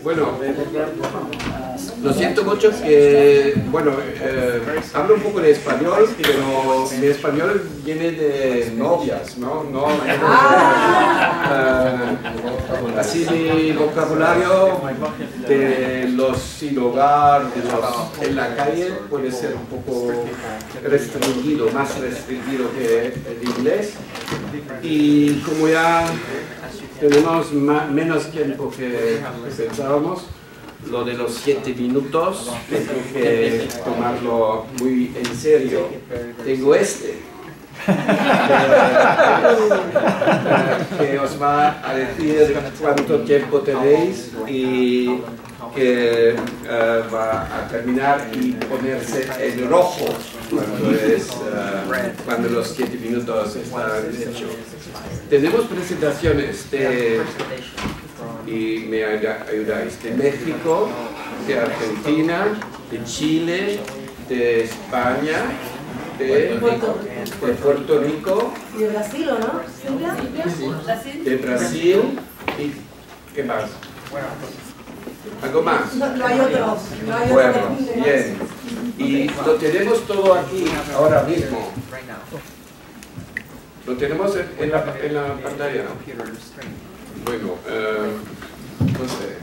Bueno, lo siento mucho que, bueno, hablo un poco de español, pero mi español viene de novias, ¿no? Así mi vocabulario de los sin hogar, de los en la calle, puede ser un poco restringido, más restringido que el inglés. Y como ya tenemos menos tiempo que pensábamos, lo de los 7 minutos tengo que tomarlo muy en serio. Tengo que os va a decir cuánto tiempo tenéis y que va a terminar y ponerse en rojo cuando los 7 minutos están hechos. Tenemos presentaciones y me ayudáis, de México, de Argentina, de Chile, de España, de Puerto Rico, y de Brasil, ¿o no? sí, de Brasil y ¿qué más? ¿Algo más? No hay otros. Bueno, bien. Y lo tenemos todo aquí ahora mismo. Lo tenemos en la pantalla. Bueno, no sé.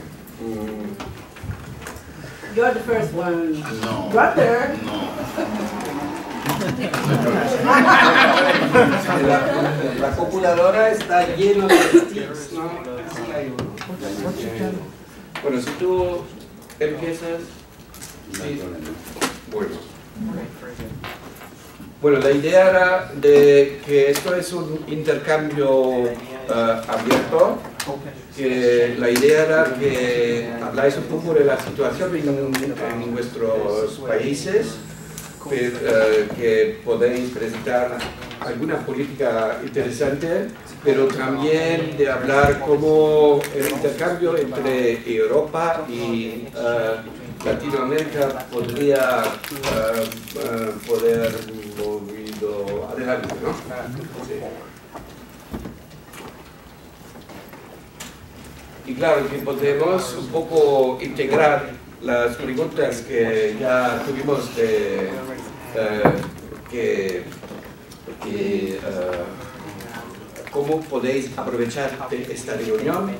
You're the first one. No. You're there. La calculadora está llena de sticks, ¿no? Sí, hay uno. Bueno, si tú empiezas. Sí. Bueno, la idea era de que esto es un intercambio abierto, que la idea era que habláis un poco de la situación en vuestros países, que podéis presentar alguna política interesante, pero también de hablar cómo el intercambio entre Europa y Latinoamérica podría poder movido adelante, ¿no? Sí. Y claro que podemos un poco integrar las preguntas que ya tuvimos de cómo podéis aprovechar esta reunión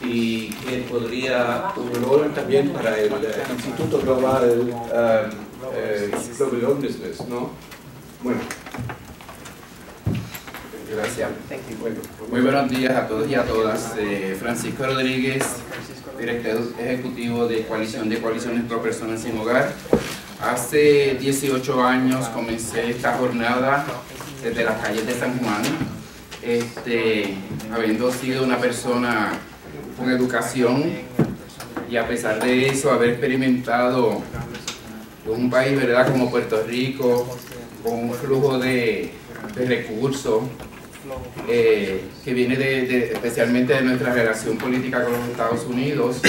y que podría un rol también para el Instituto Global Global Business, ¿no? Bueno. Gracias. Bueno. Muy buenos días a todos y a todas. Francisco Rodríguez, director ejecutivo de Coalición de Coaliciones Pro Personas Sin Hogar. Hace 18 años comencé esta jornada desde las calles de San Juan, habiendo sido una persona con educación y a pesar de eso haber experimentado un país, ¿verdad?, como Puerto Rico, con un flujo de recursos que viene especialmente de nuestra relación política con los Estados Unidos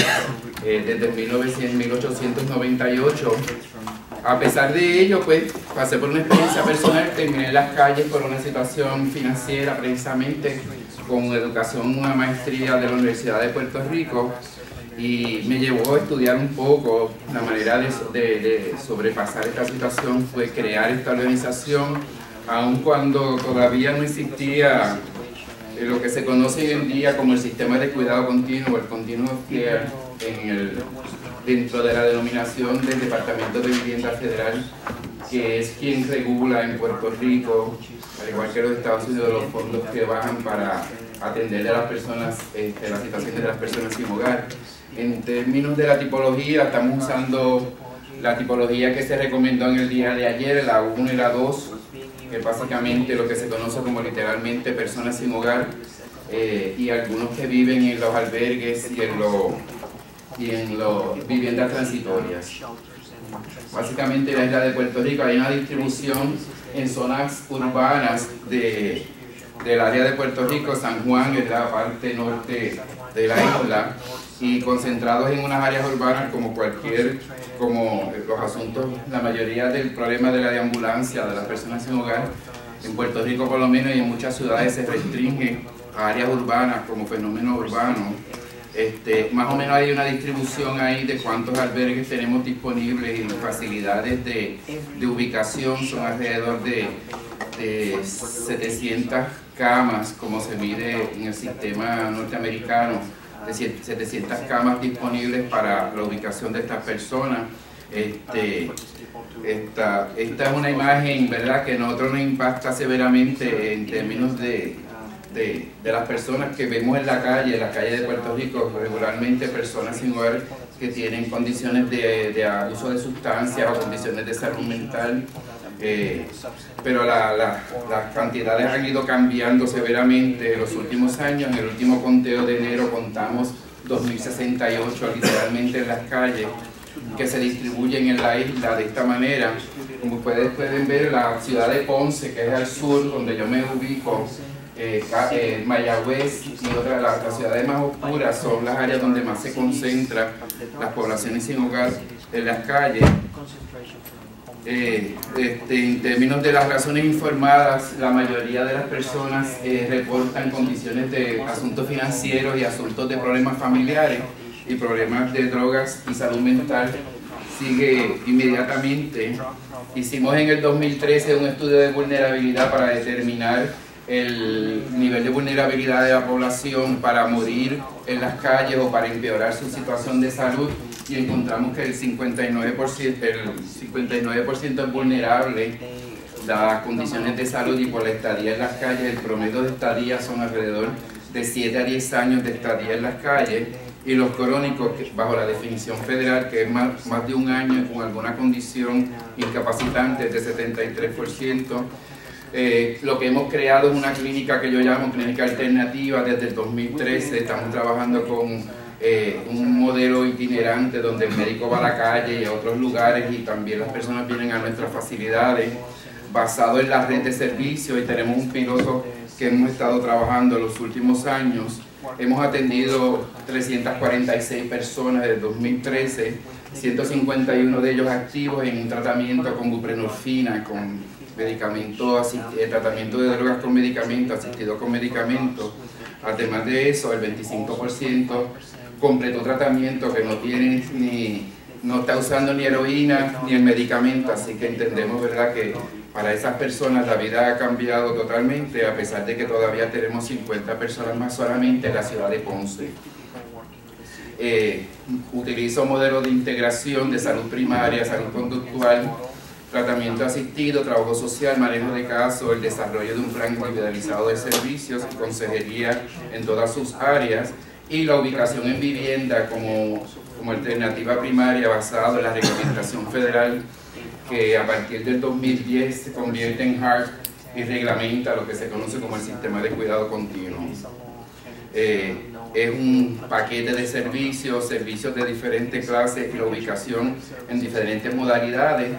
desde 1898. A pesar de ello, pues pasé por una experiencia personal, terminé en las calles por una situación financiera, precisamente con educación, una maestría de la Universidad de Puerto Rico, y me llevó a estudiar un poco la manera de sobrepasar esta situación. Fue crear esta organización, aun cuando todavía no existía lo que se conoce hoy en día como el sistema de cuidado continuo, el Continuum of Care, dentro de la denominación del Departamento de Vivienda Federal, que es quien regula en Puerto Rico, al igual que los Estados Unidos, los fondos que bajan para atender a las personas, la situación de las personas sin hogar. En términos de la tipología, estamos usando la tipología que se recomendó en el día de ayer, la 1 y la 2, que es básicamente lo que se conoce como literalmente personas sin hogar, y algunos que viven en los albergues y en las viviendas transitorias. Básicamente en la isla de Puerto Rico hay una distribución en zonas urbanas del área de Puerto Rico. San Juan es la parte norte de la isla, y concentrados en unas áreas urbanas como los asuntos, la mayoría del problema de la deambulancia de las personas sin hogar en Puerto Rico por lo menos, y en muchas ciudades se restringe a áreas urbanas como fenómeno urbano, Más o menos hay una distribución ahí de cuántos albergues tenemos disponibles y las facilidades de ubicación son alrededor de 700 camas, como se mide en el sistema norteamericano, de 700 camas disponibles para la ubicación de estas personas. Esta es una imagen, ¿verdad?, que a nosotros nos impacta severamente en términos de las personas que vemos en la calle de Puerto Rico, regularmente personas sin hogar que tienen condiciones de abuso de sustancias o condiciones de salud mental. Pero las cantidades han ido cambiando severamente en los últimos años. En el último conteo de enero contamos 2.068 literalmente en las calles, que se distribuyen en la isla de esta manera. Como ustedes pueden ver, la ciudad de Ponce, que es al sur, donde yo me ubico, Mayagüez y otras, las ciudades más oscuras son las áreas donde más se concentran las poblaciones sin hogar en las calles. En términos de las razones informadas, la mayoría de las personas reportan condiciones de asuntos financieros y asuntos de problemas familiares y problemas de drogas y salud mental. Sigue inmediatamente. Hicimos en el 2013 un estudio de vulnerabilidad para determinar el nivel de vulnerabilidad de la población para morir en las calles o para empeorar su situación de salud, y encontramos que el 59% es vulnerable dadas las condiciones de salud, y por la estadía en las calles, el promedio de estadía son alrededor de 7 a 10 años de estadía en las calles, y los crónicos, bajo la definición federal, que es más de un año con alguna condición incapacitante, es de 73%. Lo que hemos creado es una clínica que yo llamo clínica alternativa desde el 2013. Estamos trabajando con un modelo itinerante donde el médico va a la calle y a otros lugares, y también las personas vienen a nuestras facilidades, basado en la red de servicios, y tenemos un piloto que hemos estado trabajando en los últimos años. Hemos atendido 346 personas desde el 2013, 151 de ellos activos en un tratamiento con buprenorfina, con tratamiento de drogas con medicamento, asistido con medicamentos. Además de eso, el 25% completó tratamiento, que no está usando ni heroína ni el medicamento, así que entendemos, ¿verdad?, que para esas personas la vida ha cambiado totalmente, a pesar de que todavía tenemos 50 personas más solamente en la ciudad de Ponce. Utilizo modelos de integración de salud primaria, salud conductual, tratamiento asistido, trabajo social, manejo de casos, el desarrollo de un plan individualizado de servicios y consejería en todas sus áreas, y la ubicación en vivienda como alternativa primaria basado en la reglamentación federal, que a partir del 2010 se convierte en HART y reglamenta lo que se conoce como el sistema de cuidado continuo. Es un paquete de servicios de diferentes clases y la ubicación en diferentes modalidades.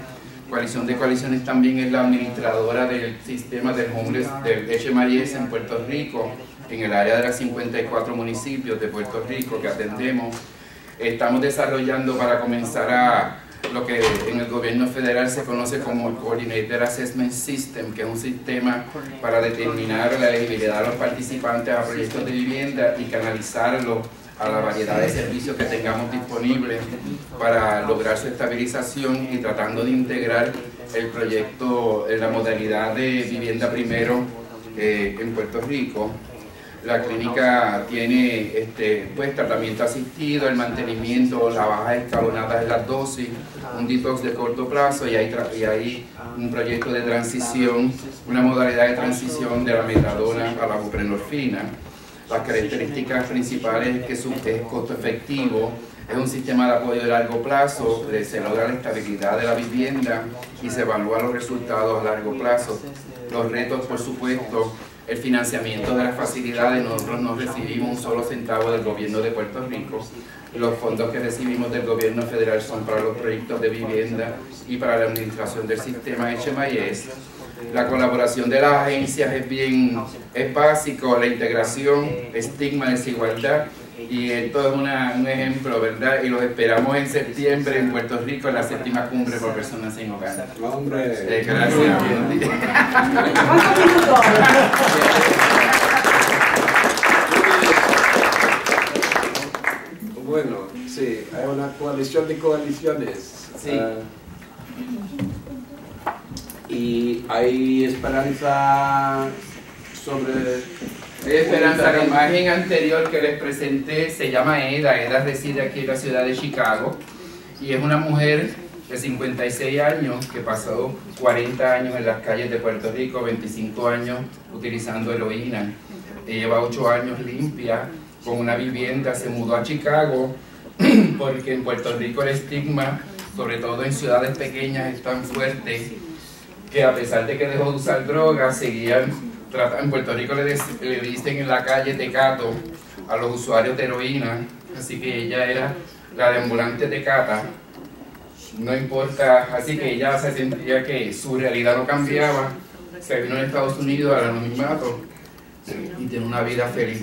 Coalición de Coaliciones también es la administradora del sistema del homeless del HMIS en Puerto Rico, en el área de los 54 municipios de Puerto Rico que atendemos. Estamos desarrollando para comenzar a lo que en el gobierno federal se conoce como el Coordinated Assessment System, que es un sistema para determinar la elegibilidad de los participantes a proyectos de vivienda y canalizarlo a la variedad de servicios que tengamos disponibles para lograr su estabilización, y tratando de integrar el proyecto en la modalidad de vivienda primero en Puerto Rico. La clínica tiene tratamiento asistido, el mantenimiento, la baja escalonada de las dosis, un detox de corto plazo, y hay un proyecto de transición, una modalidad de transición de la metadona a la buprenorfina. Las características principales es que es costo efectivo, es un sistema de apoyo de largo plazo, se logra la estabilidad de la vivienda y se evalúan los resultados a largo plazo. Los retos, por supuesto, el financiamiento de las facilidades. Nosotros no recibimos un solo centavo del gobierno de Puerto Rico. Los fondos que recibimos del gobierno federal son para los proyectos de vivienda y para la administración del sistema HMIS. La colaboración de las agencias es básico, la integración, estigma, desigualdad, y esto es un ejemplo, ¿verdad? Y los esperamos en septiembre en Puerto Rico, en la 7ª cumbre por personas sin hogar. ¡Hombre! Gracias. Sí, hay una coalición de coaliciones. Sí. Y hay esperanza sobre... Hay esperanza. La imagen anterior que les presenté se llama Eda. Eda reside aquí en la ciudad de Chicago y es una mujer de 56 años que pasó 40 años en las calles de Puerto Rico, 25 años utilizando heroína. Lleva 8 años limpia con una vivienda, se mudó a Chicago porque en Puerto Rico el estigma, sobre todo en ciudades pequeñas, es tan fuerte que a pesar de que dejó de usar drogas, seguían tratando. En Puerto Rico le dicen en la calle tecato a los usuarios de heroína, así que ella era la de ambulante tecata. No importa, así que ella se sentía que su realidad no cambiaba, se vino a Estados Unidos al anonimato y tiene una vida feliz.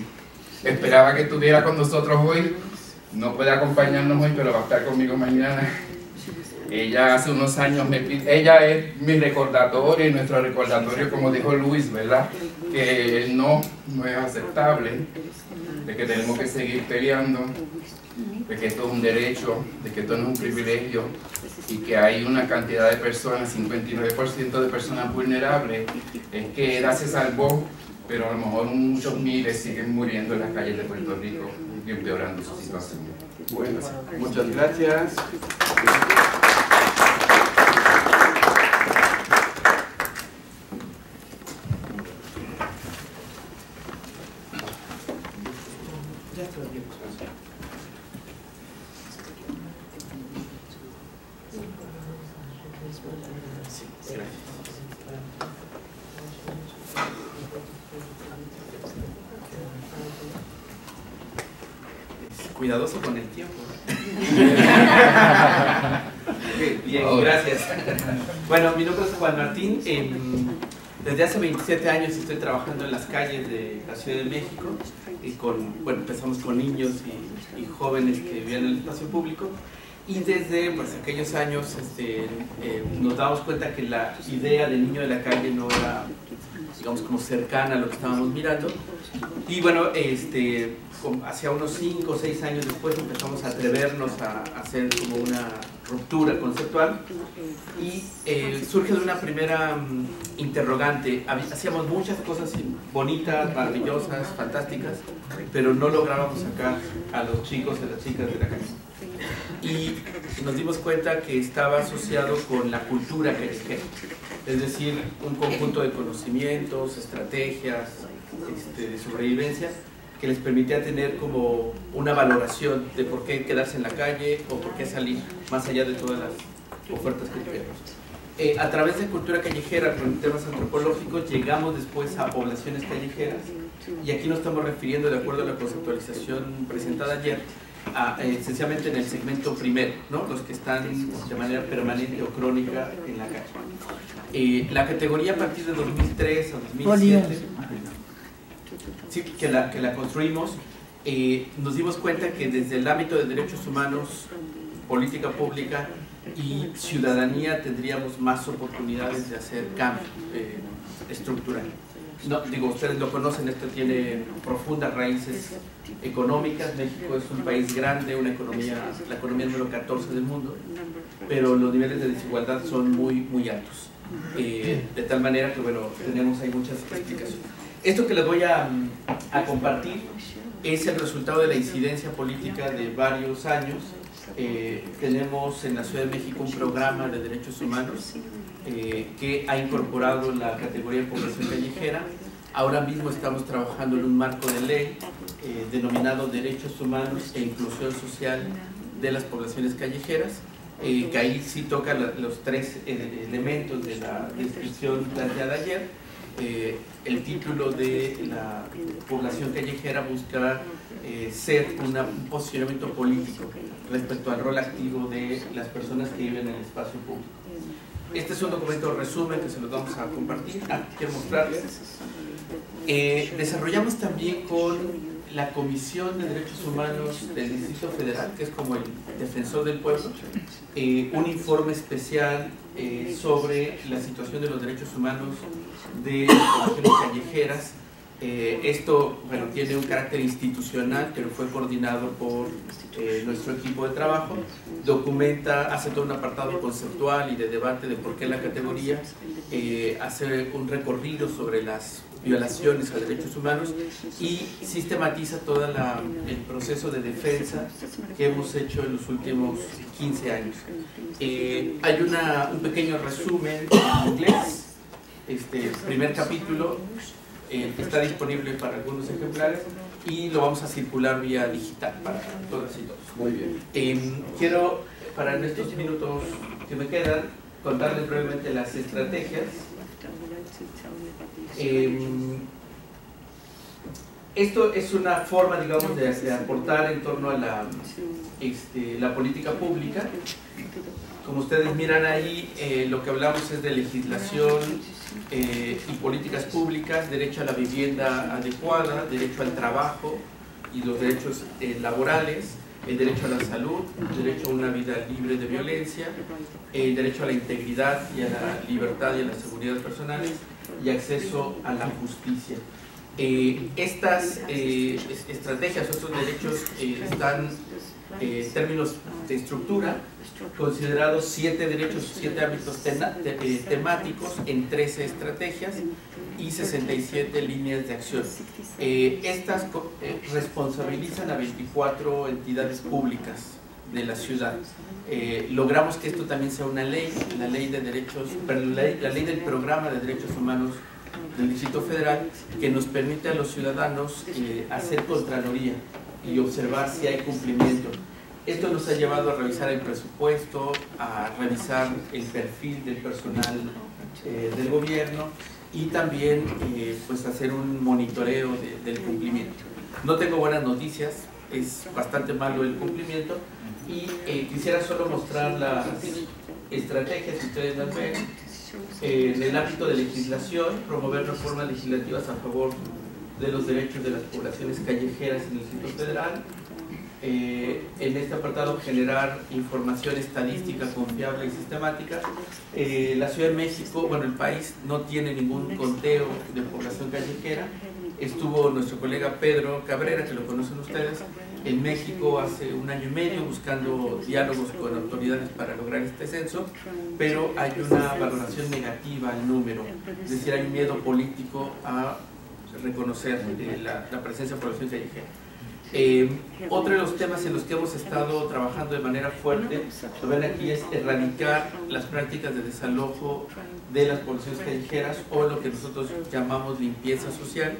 Esperaba que estuviera con nosotros hoy, no puede acompañarnos hoy, pero va a estar conmigo mañana. Ella hace unos años ella es mi recordatorio y nuestro recordatorio, como dijo Luis, ¿verdad? Que no es aceptable, de que tenemos que seguir peleando, de que esto es un derecho, de que esto no es un privilegio y que hay una cantidad de personas, 59% de personas vulnerables, es que ella se salvó, pero a lo mejor muchos miles siguen muriendo en las calles de Puerto Rico y empeorando su situación. Bueno, muchas gracias. Cuidadoso con el tiempo. Bien, gracias. Bueno, mi nombre es Juan Martín. Desde hace 27 años estoy trabajando en las calles de la Ciudad de México. Bueno, empezamos con niños y jóvenes que vivían en el espacio público. Y desde aquellos años nos damos cuenta que la idea del niño de la calle no era, digamos, como cercana a lo que estábamos mirando. Y bueno, hacia unos 5 o 6 años después empezamos a atrevernos a hacer como una ruptura conceptual y surge de una primera interrogante. Hacíamos muchas cosas bonitas, maravillosas, fantásticas, pero no lográbamos sacar a los chicos y las chicas de la calle. Y nos dimos cuenta que estaba asociado con la cultura callejera, es decir, un conjunto de conocimientos, estrategias de sobrevivencia que les permitía tener como una valoración de por qué quedarse en la calle o por qué salir, más allá de todas las ofertas que tuviéramos. A través de cultura callejera, con temas antropológicos, llegamos después a poblaciones callejeras, y aquí nos estamos refiriendo, de acuerdo a la conceptualización presentada ayer, esencialmente en el segmento primero, ¿no? Los que están de manera permanente o crónica en la calle. La categoría a partir de 2003 a 2007, sí, que la construimos, nos dimos cuenta que desde el ámbito de derechos humanos, política pública y ciudadanía tendríamos más oportunidades de hacer cambio estructural. No, digo, ustedes lo conocen, esto tiene profundas raíces económicas. México es un país grande, la economía número 14 del mundo, pero los niveles de desigualdad son muy altos. De tal manera que, bueno, tenemos ahí muchas explicaciones. Esto que les voy a compartir es el resultado de la incidencia política de varios años. Tenemos en la Ciudad de México un programa de derechos humanos que ha incorporado la categoría de población callejera. Ahora mismo estamos trabajando en un marco de ley denominado Derechos Humanos e Inclusión Social de las Poblaciones Callejeras, que ahí sí toca los tres elementos de la descripción planteada ayer. El título de la población callejera busca ser un posicionamiento político respecto al rol activo de las personas que viven en el espacio público. Este es un documento resumen que se los vamos a compartir. Quiero mostrarles. Desarrollamos también con la Comisión de Derechos Humanos del Distrito Federal, que es como el defensor del pueblo, un informe especial sobre la situación de los derechos humanos de las poblaciones callejeras Esto, bueno, tiene un carácter institucional, pero fue coordinado por nuestro equipo de trabajo. Documenta, hace todo un apartado conceptual y de debate de por qué la categoría, hace un recorrido sobre las violaciones a derechos humanos y sistematiza todo el proceso de defensa que hemos hecho en los últimos 15 años. Hay un pequeño resumen en inglés, primer capítulo, que está disponible para algunos ejemplares y lo vamos a circular vía digital para todas y todos. Muy bien. Quiero, para en estos minutos que me quedan, contarles brevemente las estrategias. Esto es una forma, digamos, de aportar en torno a la política pública. Como ustedes miran ahí, lo que hablamos es de legislación y políticas públicas, derecho a la vivienda adecuada, derecho al trabajo y los derechos laborales, el derecho a la salud, el derecho a una vida libre de violencia, el derecho a la integridad y a la libertad y a la seguridad personales y acceso a la justicia. Estas estrategias, estos derechos están en términos de estructura considerados 7 derechos, 7 ámbitos temáticos en 13 estrategias y 67 líneas de acción. Estas responsabilizan a 24 entidades públicas de la ciudad. Logramos que esto también sea una ley, la ley de derechos, la ley del programa de derechos humanos del Distrito Federal, que nos permite a los ciudadanos hacer contraloría y observar si hay cumplimiento. Esto nos ha llevado a revisar el presupuesto, a revisar el perfil del personal del gobierno y también pues hacer un monitoreo del cumplimiento. No tengo buenas noticias, es bastante malo el cumplimiento y quisiera solo mostrar las estrategias, si ustedes las ven. En el ámbito de legislación, promover reformas legislativas a favor de los derechos de las poblaciones callejeras en el Distrito Federal. En este apartado, generar información estadística confiable y sistemática. La Ciudad de México, bueno, el país no tiene ningún conteo de población callejera. Estuvo nuestro colega Pedro Cabrera, que lo conocen ustedes, en México hace 1 año y medio buscando diálogos con autoridades para lograr este censo, pero hay una valoración negativa al número, es decir, hay un miedo político a reconocer la presencia de población callejera. Otro de los temas en los que hemos estado trabajando de manera fuerte, lo ven aquí, es erradicar las prácticas de desalojo de las poblaciones callejeras o lo que nosotros llamamos limpieza social.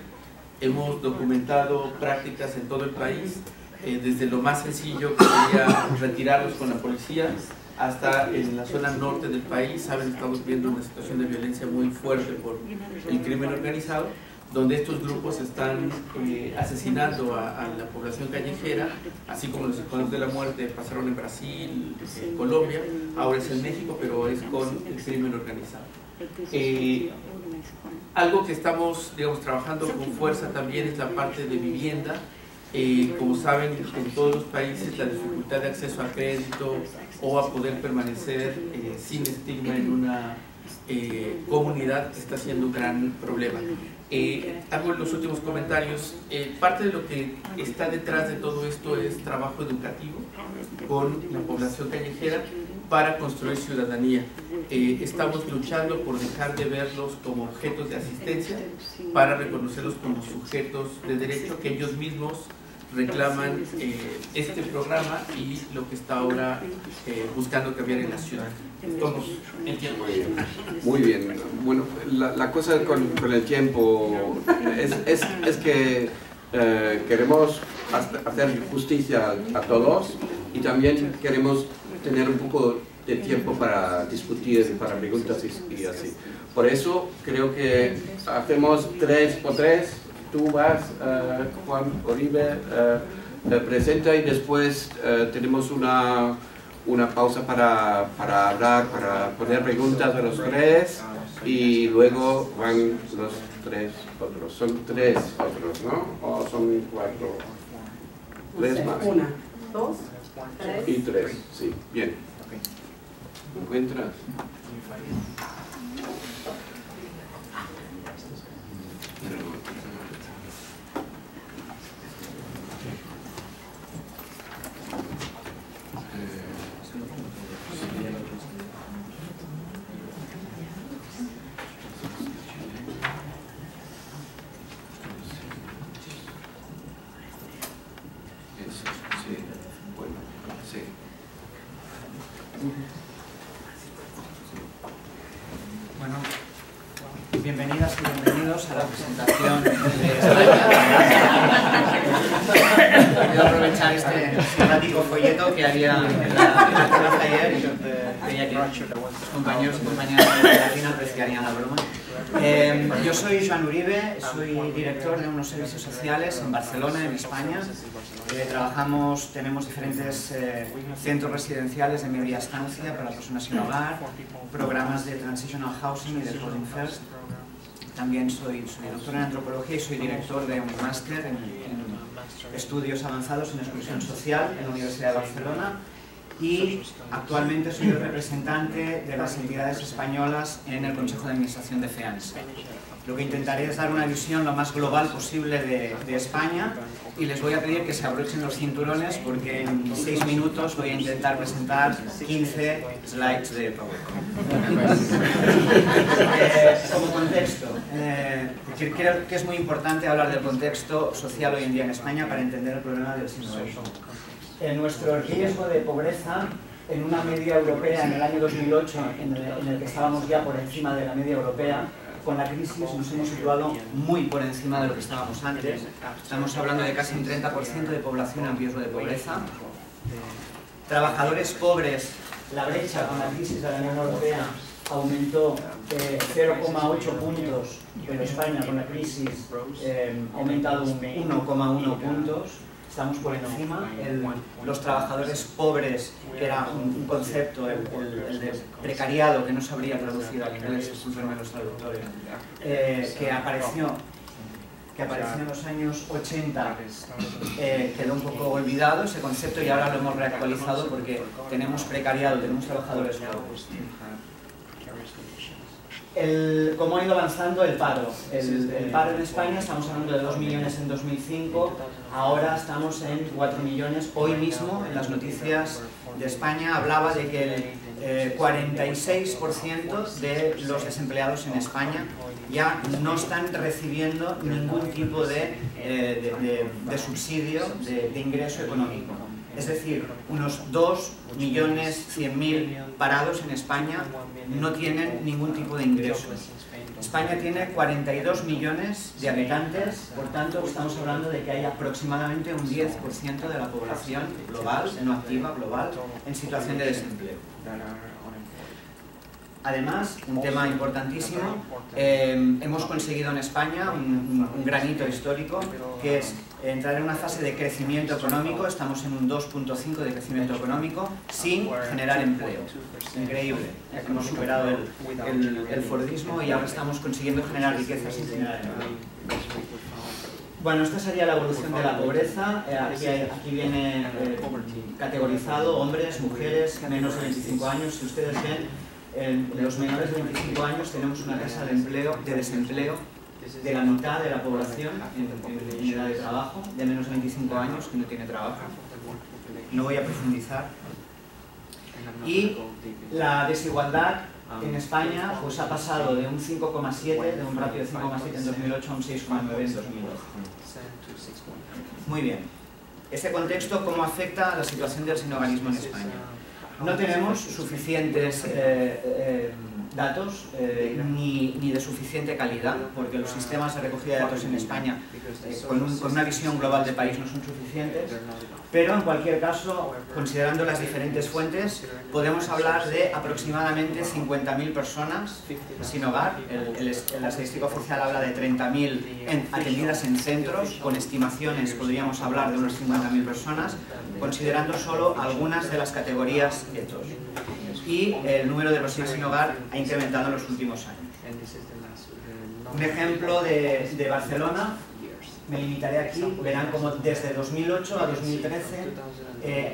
Hemos documentado prácticas en todo el país, desde lo más sencillo, que sería retirarlos con la policía, hasta en la zona norte del país. Saben, estamos viendo una situación de violencia muy fuerte por el crimen organizado, donde estos grupos están asesinando a la población callejera, así como los iconos de la muerte pasaron en Brasil, en Colombia, ahora es en México, pero es con el crimen organizado. Algo que estamos, digamos, trabajando con fuerza también es la parte de vivienda. Como saben, en todos los países la dificultad de acceso a crédito o a poder permanecer sin estigma en una comunidad está siendo un gran problema. Hago los últimos comentarios. Parte de lo que está detrás de todo esto es trabajo educativo con la población callejera para construir ciudadanía. Estamos luchando por dejar de verlos como objetos de asistencia para reconocerlos como sujetos de derecho, que ellos mismos reclaman este programa y lo que está ahora buscando cambiar en la ciudad. Todos entiendo. Muy bien. Bueno, la cosa con el tiempo es que queremos hacer justicia a todos y también queremos tener un poco de tiempo para discutir, para preguntas y así. Por eso creo que hacemos 3 por 3. Tú vas, Juan Oribe, presenta y después tenemos una pausa para hablar, para poner preguntas a los 3 y luego van los 3 otros. Son 3 otros, ¿no? ¿O son 4? 3 más. 1, 2, 3. Y 3, sí. Bien. ¿Encuentras? bienvenidos a la presentación de España. Quiero aprovechar este simpático folleto que había en la terraza ayer y veía que los compañeros y compañeras de la Latina apreciarían la broma. Yo soy Joan Uribe, soy director de unos servicios sociales en Barcelona, en España. Tenemos diferentes centros residenciales de media estancia para personas sin hogar, programas de Transitional Housing y de Housing First. También soy doctor en antropología y soy director de un máster en estudios avanzados en exclusión social en la Universidad de Barcelona. Y actualmente soy el representante de las entidades españolas en el Consejo de Administración de FEANSA. Lo que intentaré es dar una visión lo más global posible de España y les voy a pedir que se abrochen los cinturones porque en 6 minutos voy a intentar presentar 15 slides de PowerPoint. Como contexto, creo que es muy importante hablar del contexto social hoy en día en España para entender el problema del sinhogarismo. Nuestro riesgo de pobreza en una media europea en el año 2008, en el que estábamos ya por encima de la media europea, con la crisis nos hemos situado muy por encima de lo que estábamos antes. Estamos hablando de casi un 30% de población en riesgo de pobreza. Trabajadores pobres, la brecha con la crisis de la Unión Europea aumentó 0,8 puntos, pero España con la crisis ha aumentado un 1,1 puntos. Estamos por encima. Los trabajadores pobres, que era un concepto, el de precariado, que no sabría traducir al inglés, discúlpenme los traductores, que apareció en los años 80, quedó un poco olvidado ese concepto y ahora lo hemos reactualizado porque tenemos precariado, tenemos trabajadores pobres. ¿Cómo ha ido avanzando el paro? El paro en España, estamos hablando de 2 millones en 2005, ahora estamos en 4 millones. Hoy mismo, en las noticias de España, hablaba de que el 46% de los desempleados en España ya no están recibiendo ningún tipo de subsidio, de ingreso económico. Es decir, unos 2.100.000 parados en España no tienen ningún tipo de ingreso. España tiene 42 millones de habitantes, por tanto estamos hablando de que hay aproximadamente un 10% de la población global, no activa, global, en situación de desempleo. Además, un tema importantísimo, hemos conseguido en España un granito histórico, que es entrar en una fase de crecimiento económico. Estamos en un 2,5 de crecimiento económico sin generar empleo. Increíble. Hemos superado el fordismo y ahora estamos consiguiendo generar riqueza sin generar empleo. Bueno, esta sería la evolución de la pobreza. Aquí viene categorizado hombres, mujeres, menos de 25 años. Si ustedes ven, los menores de 25 años tenemos una tasa de desempleo de la mitad de la población en edad de trabajo, de menos de 25 años que no tiene trabajo. No voy a profundizar. Y la desigualdad en España pues ha pasado de un 5,7, de un ratio de 5,7 en 2008 a un 6,9 en 2012. Muy bien. Este contexto, ¿cómo afecta a la situación del sinhogarismo en España? No tenemos suficientes datos ni de suficiente calidad, porque los sistemas de recogida de datos en España con una visión global de país no son suficientes, pero en cualquier caso, considerando las diferentes fuentes, podemos hablar de aproximadamente 50.000 personas sin hogar. La estadística oficial habla de 30.000 atendidas en centros, con estimaciones podríamos hablar de unas 50.000 personas, considerando solo algunas de las categorías ETOS. Y el número de personas sin hogar ha incrementado en los últimos años. Un ejemplo de Barcelona, me limitaré aquí, verán como desde 2008 a 2013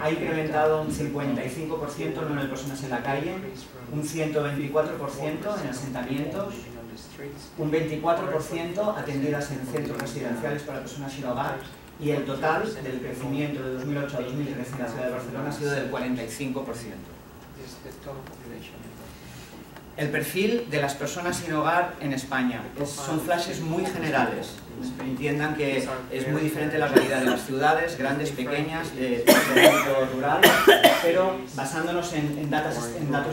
ha incrementado un 55% el número de personas en la calle, un 124% en asentamientos, un 24% atendidas en centros residenciales para personas sin hogar, y el total del crecimiento de 2008 a 2013 en la ciudad de Barcelona ha sido del 45%. El perfil de las personas sin hogar en España son flashes muy generales. Entiendan que es muy diferente la realidad de las ciudades, grandes, pequeñas, de ámbito rural, pero basándonos en datos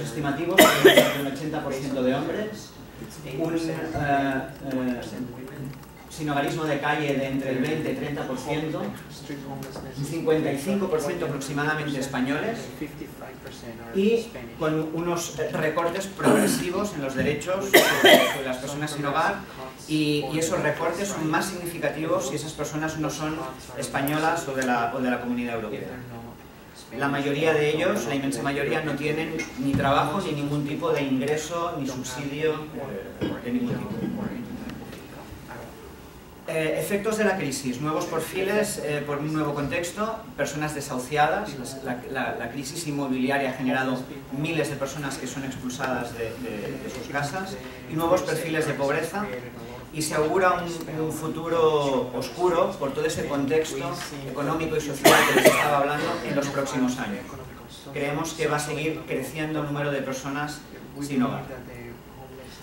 estimativos, tenemos un 80% de hombres, un sinhogarismo de calle de entre el 20 y 30%, un 55% aproximadamente españoles, y con unos recortes progresivos en los derechos de las personas sin hogar, y esos recortes son más significativos si esas personas no son españolas o de la Comunidad Europea. La mayoría de ellos, la inmensa mayoría, no tienen ni trabajo ni ningún tipo de ingreso ni subsidio de ningún tipo. Efectos de la crisis, nuevos perfiles por un nuevo contexto, personas desahuciadas, la crisis inmobiliaria ha generado miles de personas que son expulsadas de sus casas, y nuevos perfiles de pobreza, y se augura un futuro oscuro por todo ese contexto económico y social que les estaba hablando en los próximos años. Creemos que va a seguir creciendo el número de personas sin hogar.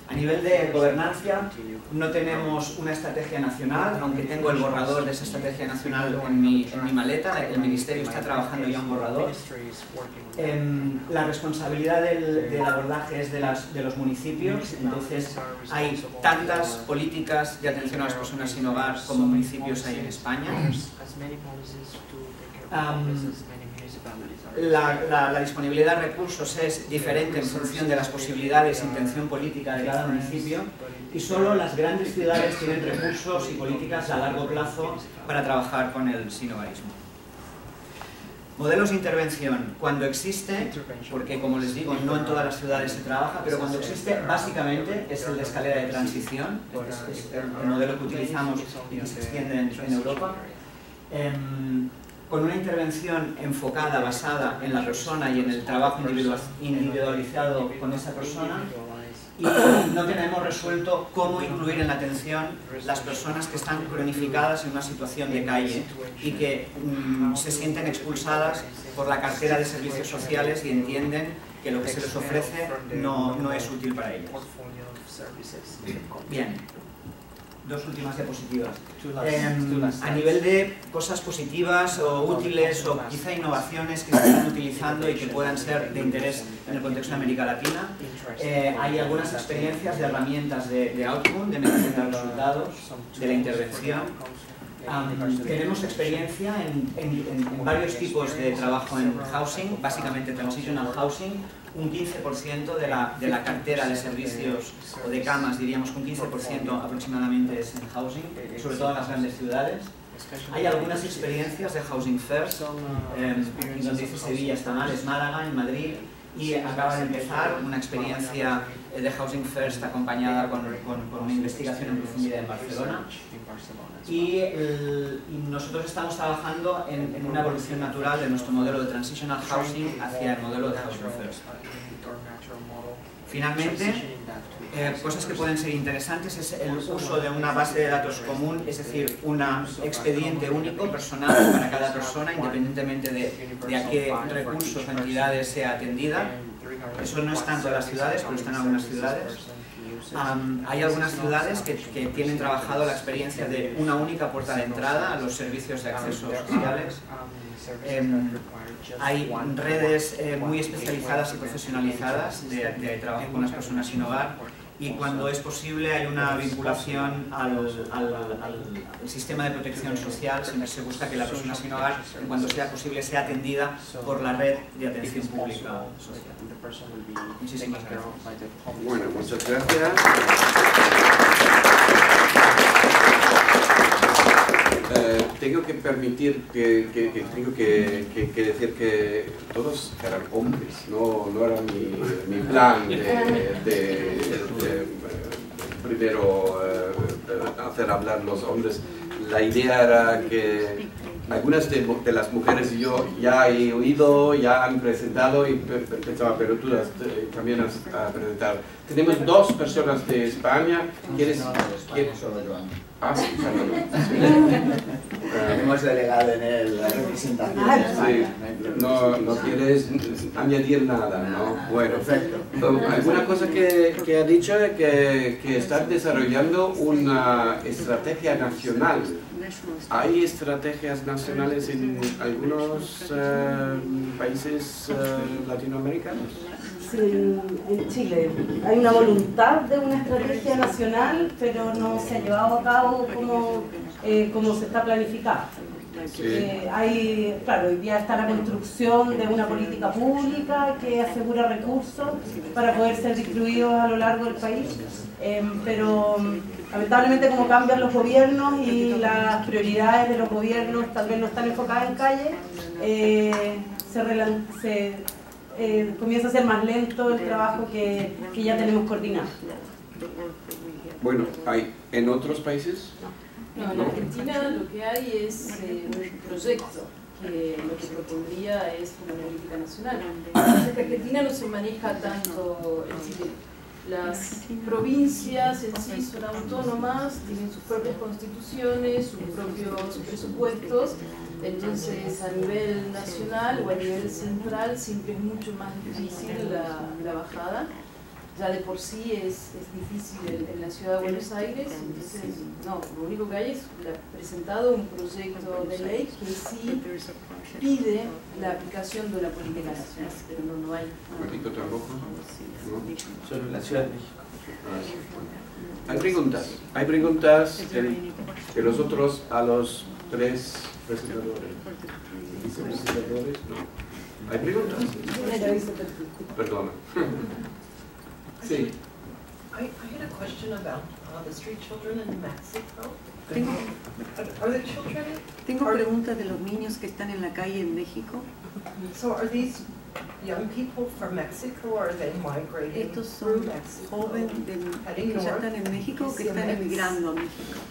A nivel de gobernanza, no tenemos una estrategia nacional, aunque tengo el borrador de esa estrategia nacional en mi maleta. El Ministerio está trabajando ya un borrador. La responsabilidad del abordaje es de los municipios, entonces hay tantas políticas de atención a las personas sin hogar como municipios hay en España. La disponibilidad de recursos es diferente en función de las posibilidades e intención política de cada municipio, y solo las grandes ciudades tienen recursos y políticas a largo plazo para trabajar con el sinhogarismo. Modelos de intervención, cuando existe, porque como les digo, no en todas las ciudades se trabaja, pero cuando existe, básicamente es el de escalera de transición, es el modelo que utilizamos y que se extiende en Europa. Con una intervención enfocada, basada en la persona y en el trabajo individualizado con esa persona, y no tenemos resuelto cómo incluir en la atención las personas que están cronificadas en una situación de calle y que se sienten expulsadas por la cartera de servicios sociales y entienden que lo que se les ofrece no es útil para ellas. Bien. Dos últimas diapositivas. A nivel de cosas positivas o útiles o quizá innovaciones que se están utilizando y que puedan ser de interés en el contexto de América Latina, hay algunas experiencias de herramientas de outcome, de medición de resultados, de la intervención. Tenemos experiencia en varios tipos de trabajo en housing, básicamente transitional housing. Un 15% de la cartera de servicios o de camas, diríamos que un 15% aproximadamente es en housing, sobre todo en las grandes ciudades. Hay algunas experiencias de Housing First, donde dice Sevilla está mal, es Málaga, en Madrid, y acaba de empezar una experiencia de Housing First acompañada con una investigación en profundidad en Barcelona. Y nosotros estamos trabajando en una evolución natural de nuestro modelo de Transitional Housing hacia el modelo de Housing First. Finalmente, cosas que pueden ser interesantes es el uso de una base de datos común, es decir, un expediente único, personal para cada persona, independientemente de a qué recursos o entidades sea atendida. Eso no está en todas las ciudades, pero está en algunas ciudades. Hay algunas ciudades que tienen trabajado la experiencia de una única puerta de entrada a los servicios de acceso sociales. Hay redes muy especializadas y profesionalizadas de trabajo con las personas sin hogar, y cuando es posible hay una vinculación al sistema de protección social. Siempre se busca que la persona sin hogar, en cuanto sea posible, sea atendida por la red de atención pública social. Muchísimas gracias. Bueno, muchas gracias. Tengo que permitir tengo que decir que todos eran hombres, no era mi plan de primero hacer hablar los hombres. La idea era que algunas de las mujeres yo ya he oído, ya han presentado, y pensaba, pero tú también has presentado. Tenemos dos personas de España. ¿Quieres? Ah, sí, hemos delegado en él la representación. Sí, no quieres añadir nada, ¿no? Bueno, Perfecto. Alguna cosa que ha dicho es que están desarrollando una estrategia nacional. ¿Hay estrategias nacionales en algunos países latinoamericanos? en Chile. Hay una voluntad de una estrategia nacional, pero no se ha llevado a cabo como se está planificado. Claro, hoy día está la construcción de una política pública que asegura recursos para poder ser distribuidos a lo largo del país, pero lamentablemente como cambian los gobiernos y las prioridades de los gobiernos también no están enfocadas en calle, comienza a ser más lento el trabajo que ya tenemos coordinado. Bueno, ¿hay en otros países? No, en Argentina lo que hay es un proyecto que lo que propondría es una política nacional. En Argentina no se maneja tanto el Chile. Las provincias en sí son autónomas, tienen sus propias constituciones, sus propios presupuestos, entonces a nivel nacional o a nivel central siempre es mucho más difícil la bajada. Ya de por sí es difícil en la ciudad de Buenos Aires, entonces no, lo único que hay es presentado un proyecto de ley que sí pide la aplicación de la política nacional, pero no hay. ¿México tampoco? Solo en la Ciudad de México. Hay preguntas. Hay preguntas de los otros a los tres presentadores. ¿Vicepresentadores? No. ¿Hay preguntas? Perdona. Sí. I had a question about the street children in Mexico. Are the children? Tengo preguntas de los niños que están en la calle en México. So are these young people from Mexico or are they migrating? Estos son jóvenes que ya están en México o que están emigrando a México.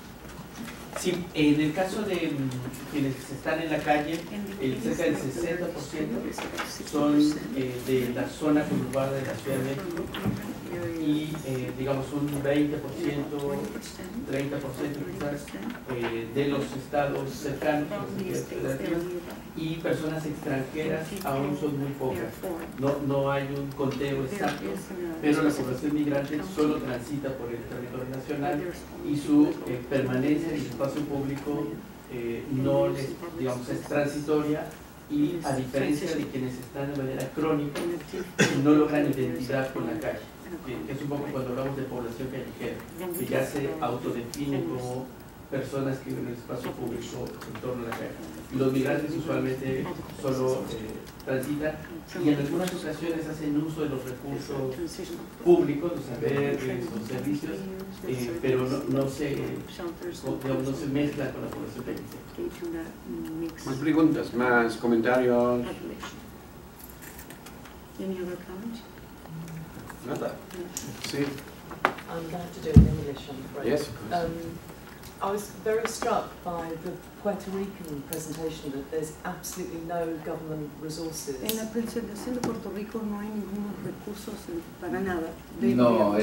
Sí, en el caso de quienes están en la calle, cerca del 60% son de la zona conurbada de la Ciudad de México y digamos un 20%, 30% quizás de los estados cercanos y personas extranjeras aún son muy pocas. No hay un conteo exacto, pero la población migrante solo transita por el territorio nacional y su permanencia en el espacio público no les, digamos, es transitoria y a diferencia de quienes están de manera crónica no logran identidad con la calle, que es un poco cuando hablamos de población callejera, que ya se autodefinen como personas que viven en el espacio público en torno a la calle. Y los migrantes usualmente solo transitan y en algunas ocasiones hacen uso de los recursos públicos, los albergues, los servicios, pero no se mezclan con la población callejera. Más preguntas, más comentarios. Nada. Sí. I'm going to have to do it in English, I'm afraid. Yes, of course. I was very struck by the Puerto Rican presentation that there's absolutely no government resources. En la presentación de Puerto Rico no hay ningunos recursos para nada. No,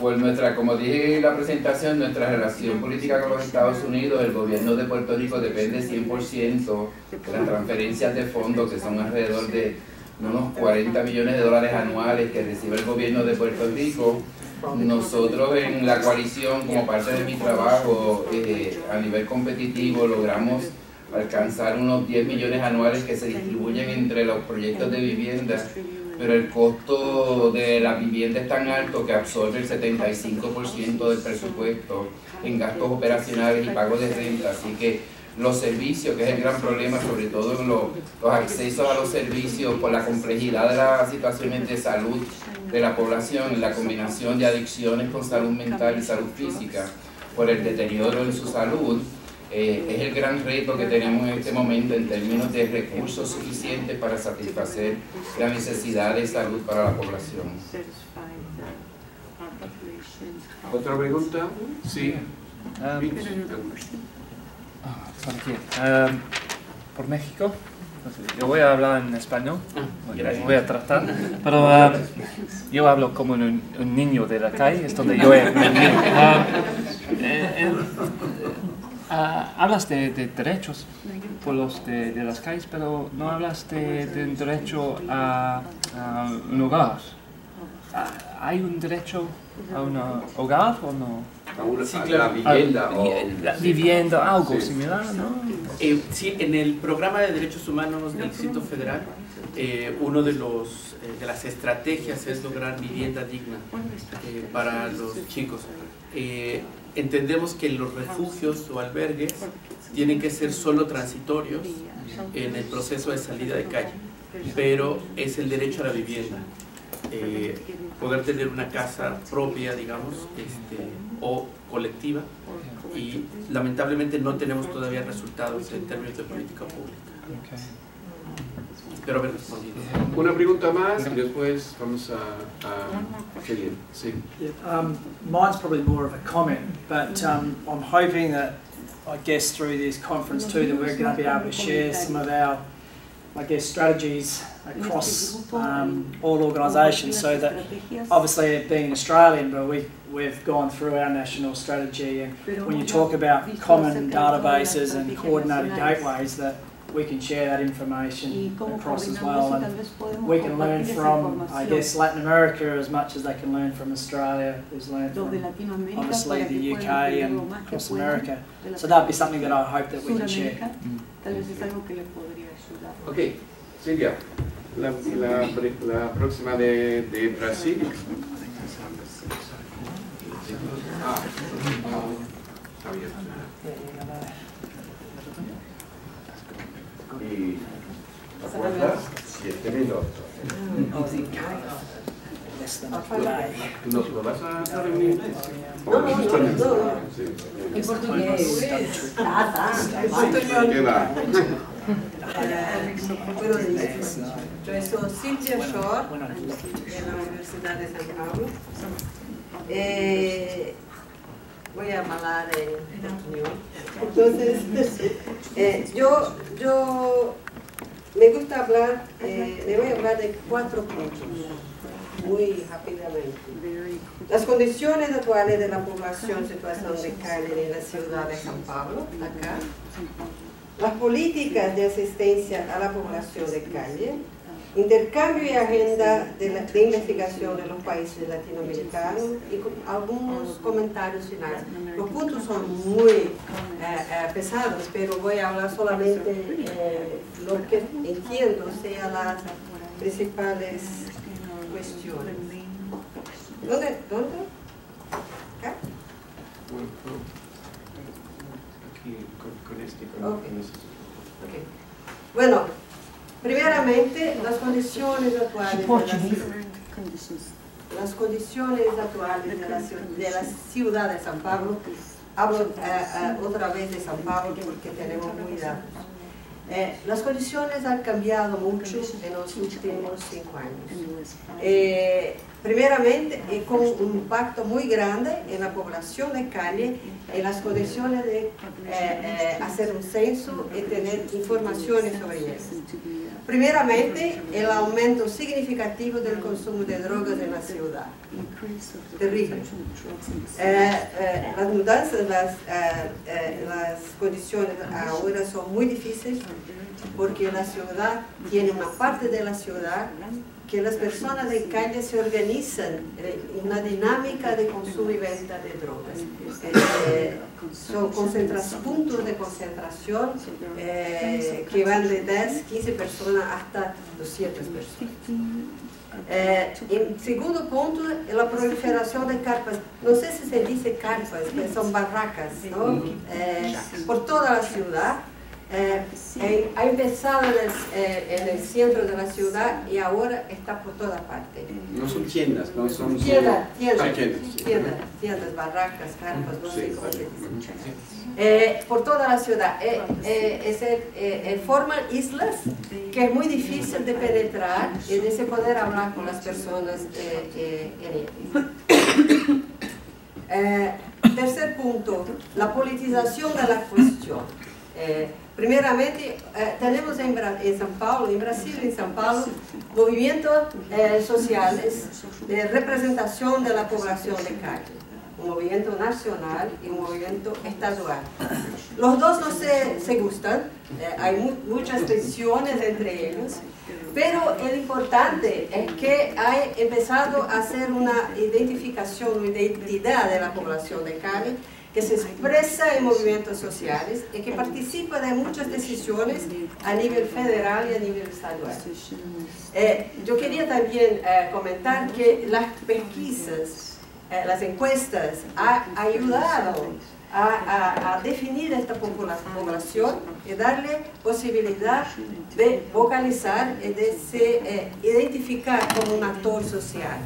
pues como dije en la presentación, nuestra relación política con los Estados Unidos, el gobierno de Puerto Rico depende 100% de las transferencias de fondos, que son alrededor de unos 40 millones de dólares anuales que recibe el gobierno de Puerto Rico. Nosotros en la coalición, como parte de mi trabajo a nivel competitivo, logramos alcanzar unos 10 millones anuales que se distribuyen entre los proyectos de vivienda, pero el costo de la vivienda es tan alto que absorbe el 75% del presupuesto en gastos operacionales y pagos de renta, así que los servicios, que es el gran problema, sobre todo los accesos a los servicios por la complejidad de las situaciones de salud de la población, la combinación de adicciones con salud mental y salud física, por el deterioro en su salud, es el gran reto que tenemos en este momento en términos de recursos suficientes para satisfacer la necesidad de salud para la población. ¿Otra pregunta? Sí. Por México. Yo voy a hablar en español, voy a tratar, pero yo hablo como un niño de la calle, es donde yo he vivido. Hablas de derechos por los de las calles, pero no hablas de derecho a un hogar. ¿Hay un derecho a un hogar o no? Sí, la claro. vivienda. La vivienda, algo Sí. similar, ¿no? Sí, en el programa de derechos humanos del Distrito Federal, uno de las estrategias es lograr vivienda digna para los chicos. Entendemos que los refugios o albergues tienen que ser solo transitorios en el proceso de salida de calle, pero es el derecho a la vivienda. Poder tener una casa propia, digamos, o colectiva, y lamentablemente no tenemos todavía resultados en términos de política pública. Espero haber respondido. Una pregunta más y después vamos a seguir. Sí. Mine's probably more of a comment, but I'm hoping that, I guess, through this conference too, that we're going to be able to share some of our, I guess, strategies across all organisations, so that, obviously being Australian, but we've gone through our national strategy, and when you talk about common databases and coordinated gateways, that we can share that information across as well, and we can learn from, I guess, Latin America as much as they can learn from Australia, who's learned from, obviously, the UK and across America. So that'd be something that I hope that we can share. Ok, Silvia, la próxima de Brasil. Javier. Y acuerdas 7 minutos. ¿Nos lo vas a dar en inglés? No. Sí. En portugués. ¿Qué va? Yo soy Silvia Shore, de la Universidad de San Pablo. Voy a hablar en español. Entonces, yo me gusta hablar, le voy a hablar de 4 puntos, muy rápidamente. Las condiciones actuales de la población en situación de calle en la ciudad de San Pablo, acá. Las políticas de asistencia a la población de calle, intercambio y agenda de investigación de los países latinoamericanos y algunos comentarios finales. Los puntos son muy pesados, pero voy a hablar solamente lo que entiendo sean las principales cuestiones. ¿Dónde? ¿Acá? Aquí, con este. Okay. Bueno, primeramente, las condiciones actuales de la ciudad de San Pablo. Hablo otra vez de San Pablo porque tenemos muy datos. Las condiciones han cambiado mucho en los últimos 5 años. Primeramente, con un impacto muy grande en la población de calle, en las condiciones de hacer un censo y tener informaciones sobre ellos. Primeramente, el aumento significativo del consumo de drogas en la ciudad. Terrible. Las mudanzas, las condiciones ahora son muy difíciles porque la ciudad tiene una parte de la ciudad que las personas de calle se organizan en una dinámica de consumo y venta de drogas. Son puntos de concentración que van de 10, 15 personas hasta 200 personas. En segundo punto, la proliferación de carpas, no sé si se dice carpas, son barracas, ¿no? Por toda la ciudad. Ha empezado en el centro de la ciudad y ahora está por toda parte. No son tiendas, no son tiendas, barracas, carpas, no sé cómo se dice. Por toda la ciudad. Forman islas que es muy difícil de penetrar y de se poder hablar con las personas en ellas. Tercer punto, la politización de la cuestión. Primeramente, tenemos en São Paulo, en Brasil y en São Paulo, movimientos sociales de representación de la población de calle. un movimiento nacional y un movimiento estadual. Los dos no se gustan, hay muchas tensiones entre ellos, pero el importante es que ha empezado a hacer una identificación, una identidad de la población de Cali, que se expresa en movimientos sociales y que participa de muchas decisiones a nivel federal y a nivel estadual. Yo quería también comentar que las pesquisas, las encuestas han ayudado a definir esta población y darle posibilidad de vocalizar y de se identificar como un actor social.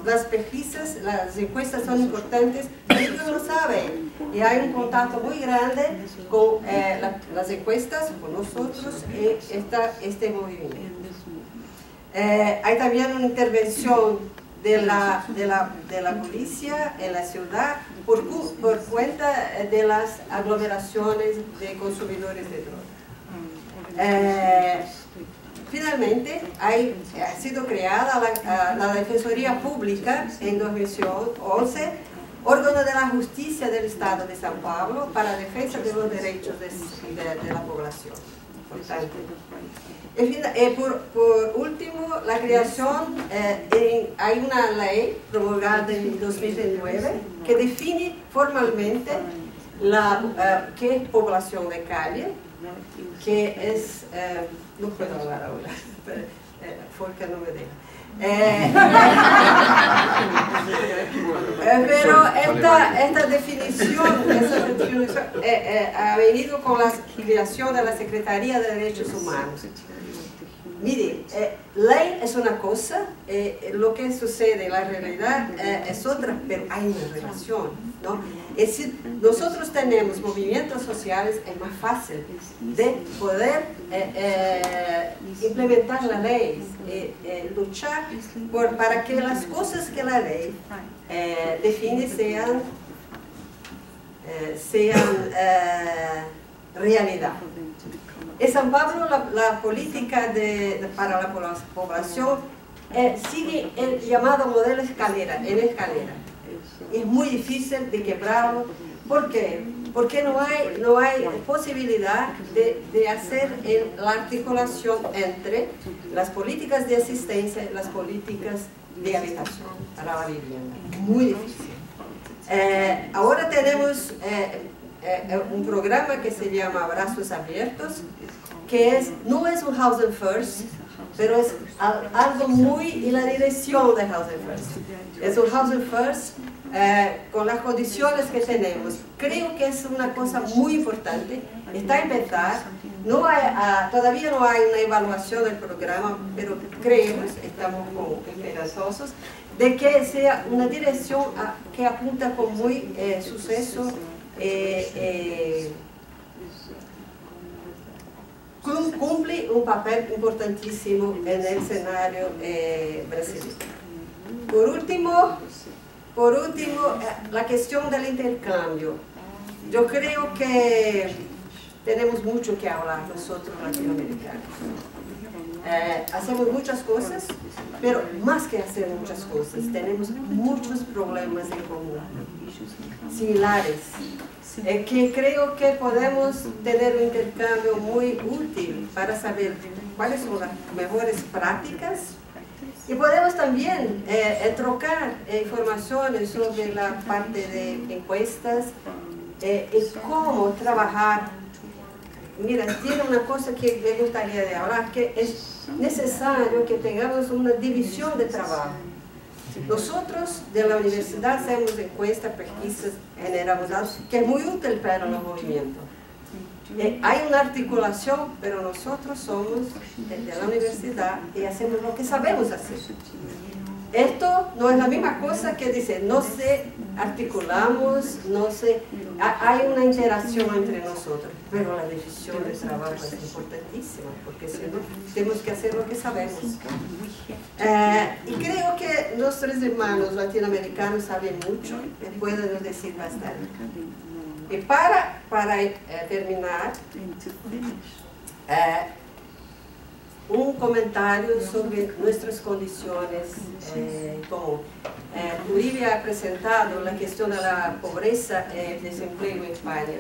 Las pesquisas, las encuestas son importantes, pero ellos lo saben y hay un contacto muy grande con las encuestas, con nosotros y este movimiento. Hay también una intervención de la policía en la ciudad por cuenta de las aglomeraciones de consumidores de droga. Finalmente, ha sido creada la Defensoría Pública en 2011, órgano de la justicia del Estado de São Paulo para la defensa de los derechos de la población. Por último, la creación, hay una ley promulgada en 2009 que define formalmente qué es población de calle, que es, no puedo hablar ahora, porque no me deja. Pero esta definición ha venido con la creación de la Secretaría de Derechos Humanos. Mire, ley es una cosa, lo que sucede en la realidad es otra, pero hay una relación, ¿no? Es decir, nosotros tenemos movimientos sociales, es más fácil de poder implementar la ley, luchar para que las cosas que la ley define sean realidad. En São Paulo, la política para la población sigue el llamado modelo escalera, en escalera. Es muy difícil de quebrarlo. ¿Por qué? Porque no hay posibilidad de hacer la articulación entre las políticas de asistencia y las políticas de habitación para la vivienda. Muy difícil. Ahora tenemos un programa que se llama Brazos Abiertos, que no es un Housing First, pero es algo muy en la dirección de Housing First. Es un Housing First con las condiciones que tenemos. Creo que es una cosa muy importante, está a empezar, todavía no hay una evaluación del programa, pero creemos, estamos esperanzosos, de que sea una dirección que apunta con muy suceso, cumple un papel importantísimo en el escenario brasileño. Por último, la cuestión del intercambio. Yo creo que tenemos mucho que hablar nosotros latinoamericanos. Hacemos muchas cosas, pero más que hacer muchas cosas, tenemos muchos problemas en común, similares, que creo que podemos tener un intercambio muy útil para saber cuáles son las mejores prácticas y podemos también trocar informaciones sobre la parte de encuestas y cómo trabajar. Mira, tiene una cosa que me gustaría de hablar, que es necesario que tengamos una división de trabajo. Nosotros de la universidad hacemos encuestas, pesquisas, generamos datos, que es muy útil para los movimientos. Hay una articulación, pero nosotros somos de la universidad y hacemos lo que sabemos hacer. Esto no es la misma cosa que dice, no se articulamos, hay una interacción entre nosotros, pero la decisión de trabajo es importantísima, porque si no, tenemos que hacer lo que sabemos. Y creo que nuestros hermanos latinoamericanos saben mucho y pueden nos decir bastante. Y para terminar, un comentario sobre nuestras condiciones. Como Uribe ha presentado la cuestión de la pobreza y el desempleo en España.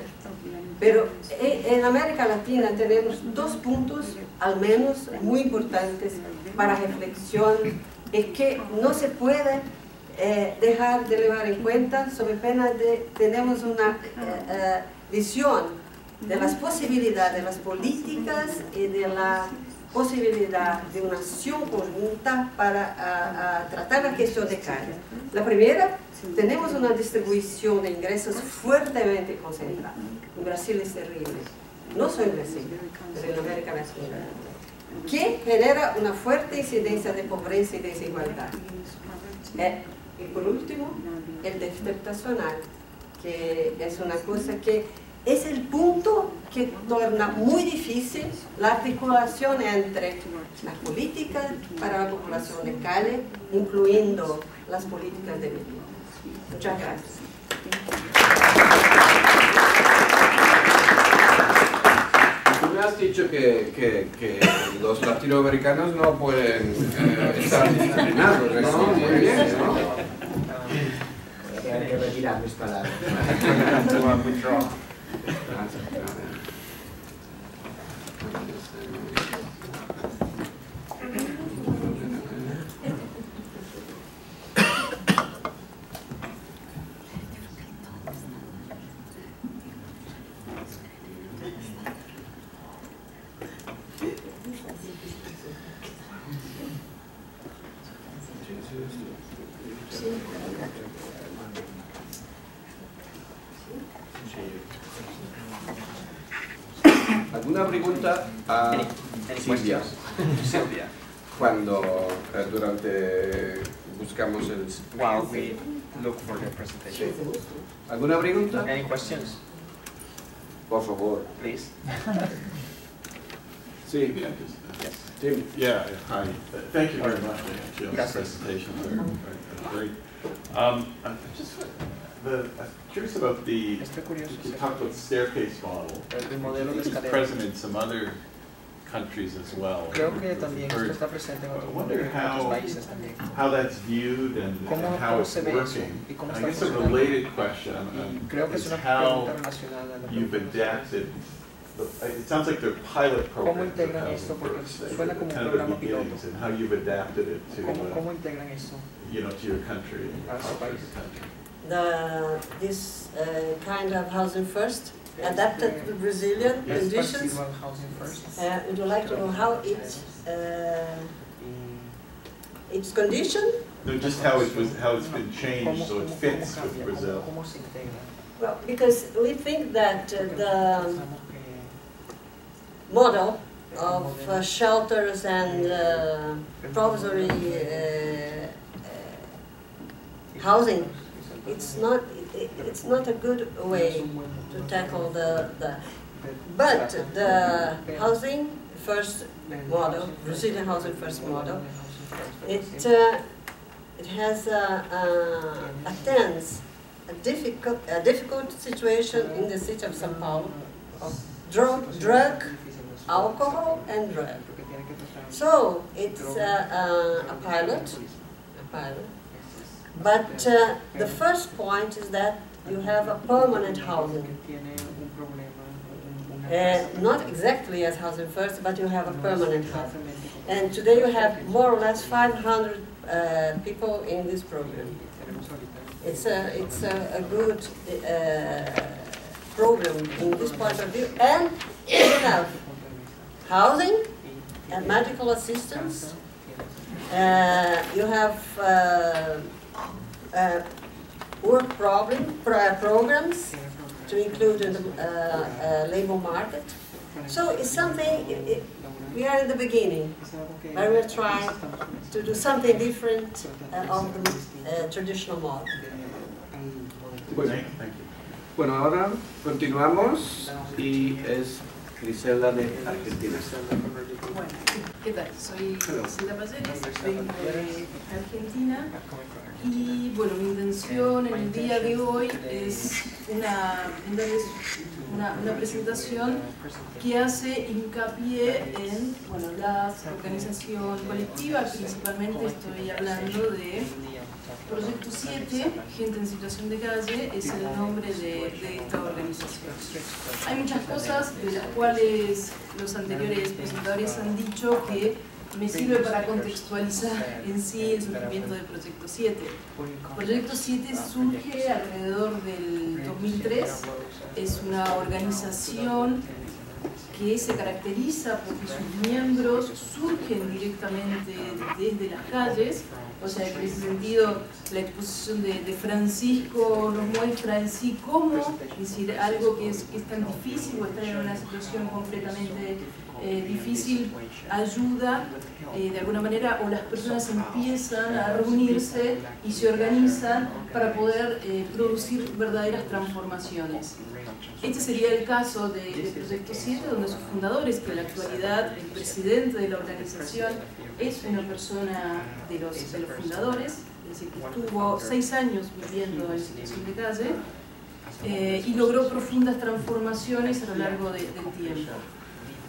Pero en América Latina tenemos dos puntos, al menos, muy importantes para reflexión y que no se puede dejar de llevar en cuenta, sobre pena de tenemos una visión de las posibilidades de las políticas y de la posibilidad de una acción conjunta para tratar la cuestión de calle. La primera, tenemos una distribución de ingresos fuertemente concentrada. En Brasil es terrible, no solo en Brasil, pero en América Latina, que genera una fuerte incidencia de pobreza y desigualdad. Y por último, el déficit habitacional, que es una cosa que es el punto que torna muy difícil la articulación entre las políticas para la población de calle, incluyendo las políticas de vivienda. Muchas gracias. Tú me has dicho que los latinoamericanos no pueden estar discriminados, ¿no? Muy bien, ¿no? Hay que retirar mis palabras. ¿Alguna pregunta a Silvia? Silvia. Cuando durante buscamos el... While we look for the presentation. ¿Alguna pregunta? Any questions? Por favor. Please. Sí. Yes. Tim. Yeah, hi. Thank you very much, Jim's presentation. Great. I'm curious about you talked about the staircase model. I think it's present in some other countries as well. Creo que también esto está presente en otros países también. How that's viewed and how it's working. I guess a related question is how you've adapted. It sounds like they're pilot programs of Housing First, kind of the beginnings, and how you've adapted it to, to your country. This kind of Housing First adapted to Brazilian conditions. Would you like to know how its condition? No, just how it's been changed so it fits with Brazil. Well, because we think that the model of shelters and provisory housing, it's not a good way to tackle but the housing first model, Brazilian housing first model, it has attends a difficult situation in the city of São Paulo of drug, alcohol and drug. So it's a pilot. But the first point is that you have a permanent housing. Not exactly as Housing First, but you have a permanent housing. And today you have more or less 500 people in this program. It's a good program in this point of view. And you have housing and medical assistance. You have work programs to include in the labor market. So it's something, we are in the beginning, but we're trying to do something different of the traditional model. Bueno, ahora continuamos y es Griselda de Argentina. ¿Qué tal? Soy Griselda Payeres, vengo de Argentina y bueno, mi intención en el día de hoy es una presentación que hace hincapié en la organización colectiva. Principalmente estoy hablando de Proyecto 7, Gente en Situación de Calle, es el nombre de esta organización. Hay muchas cosas de las cuales los anteriores presentadores han dicho que me sirve para contextualizar en sí el surgimiento del Proyecto 7. Proyecto 7 surge alrededor del 2003, es una organización que se caracteriza porque sus miembros surgen directamente desde las calles, o sea que en ese sentido la exposición de Francisco nos muestra en sí cómo, es decir, algo que es tan difícil o estar en una situación completamente difícil ayuda de alguna manera, o las personas empiezan a reunirse y se organizan para poder producir verdaderas transformaciones. Este sería el caso de Proyecto 7, donde sus fundadores, que en la actualidad el presidente de la organización es una persona de los fundadores, es decir, que estuvo 6 años viviendo en situación de calle y logró profundas transformaciones a lo largo del tiempo.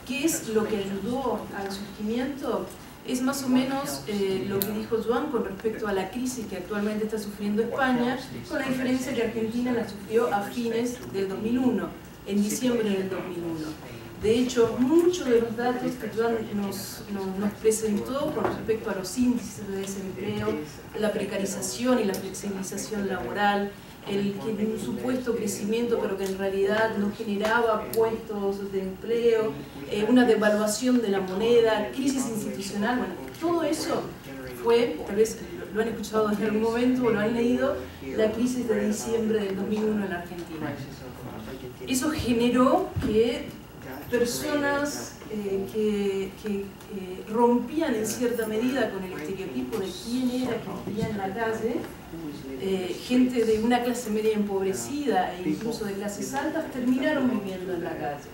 ¿Qué es lo que ayudó al surgimiento? Es más o menos lo que dijo Joan con respecto a la crisis que actualmente está sufriendo España, con la diferencia que Argentina la sufrió a fines del 2001, en diciembre del 2001. De hecho, muchos de los datos que Joan nos presentó con respecto a los índices de desempleo, la precarización y la flexibilización laboral, un supuesto crecimiento pero que en realidad no generaba puestos de empleo, una devaluación de la moneda, crisis institucional, bueno, todo eso fue, tal vez lo han escuchado en algún momento o lo han leído, la crisis de diciembre del 2001 en Argentina. Eso generó que personas que rompían en cierta medida con el estereotipo de quién era que vivía en la calle, gente de una clase media empobrecida e incluso de clases altas, terminaron viviendo en la calle.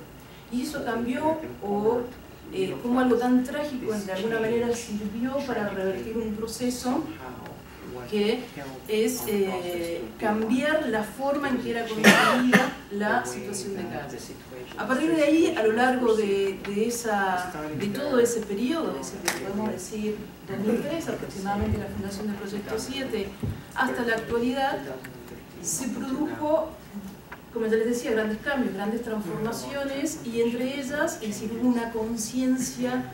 Y eso cambió, o como algo tan trágico, de alguna manera sirvió para revertir un proceso que es cambiar la forma en que era concebida la situación de calle. A partir de ahí, a lo largo de todo ese periodo, desde que podemos decir 2003, aproximadamente la fundación del Proyecto 7, hasta la actualidad, se produjo, como ya les decía, grandes cambios, grandes transformaciones, y entre ellas, es decir, hubo una conciencia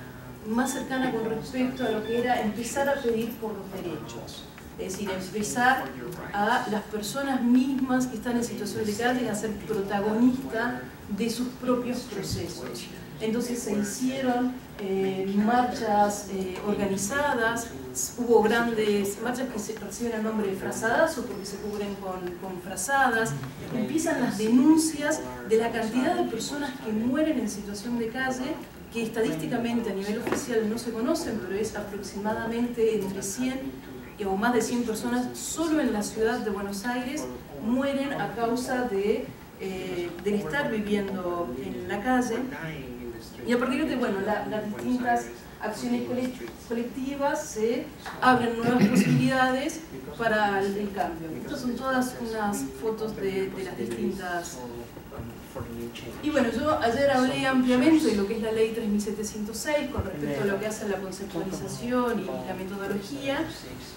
más cercana con respecto a lo que era empezar a pedir por los derechos. Es decir, empezar a las personas mismas que están en situación de calle a ser protagonistas de sus propios procesos. Entonces se hicieron marchas organizadas, hubo grandes marchas que se reciben el nombre de frazadazo porque se cubren con frazadas, empiezan las denuncias de la cantidad de personas que mueren en situación de calle, que estadísticamente a nivel oficial no se conocen, pero es aproximadamente entre 100 o más de 100 personas solo en la ciudad de Buenos Aires mueren a causa de estar viviendo en la calle. Y a partir de las distintas acciones colectivas se abren nuevas posibilidades para el cambio. Estas son todas unas fotos de las distintas. Y bueno, yo ayer hablé ampliamente de lo que es la ley 3706 con respecto a lo que hace la conceptualización y la metodología.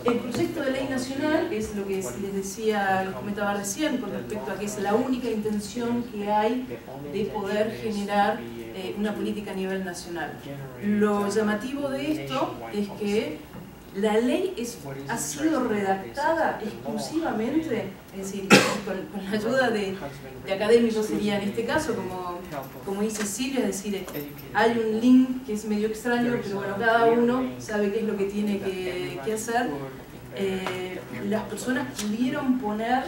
El proyecto de ley nacional es lo que les decía, les comentaba recién, con respecto a que es la única intención que hay de poder generar una política a nivel nacional. Lo llamativo de esto es que la ley ha sido redactada exclusivamente, es decir, con la ayuda de académicos sería en este caso, como dice Silvia, es decir, hay un link que es medio extraño, pero bueno, cada uno sabe qué es lo que tiene que hacer. Las personas pudieron poner,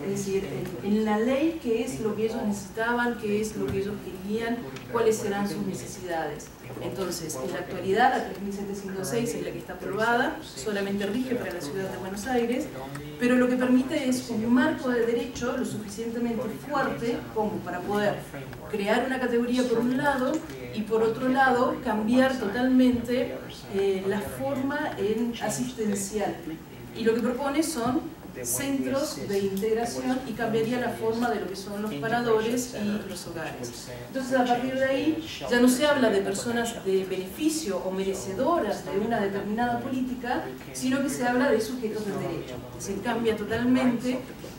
es decir, en la ley qué es lo que ellos necesitaban, qué es lo que ellos querían, cuáles serán sus necesidades. Entonces, en la actualidad, la 3706 es la que está aprobada, solamente rige para la ciudad de Buenos Aires, pero lo que permite es un marco de derecho lo suficientemente fuerte como para poder crear una categoría por un lado y por otro lado cambiar totalmente la forma asistencial. Y lo que propone son centros de integración y cambiaría la forma de lo que son los paradores y los hogares. Entonces, a partir de ahí ya no se habla de personas de beneficio o merecedoras de una determinada política, sino que se habla de sujetos del derecho. Se cambia totalmente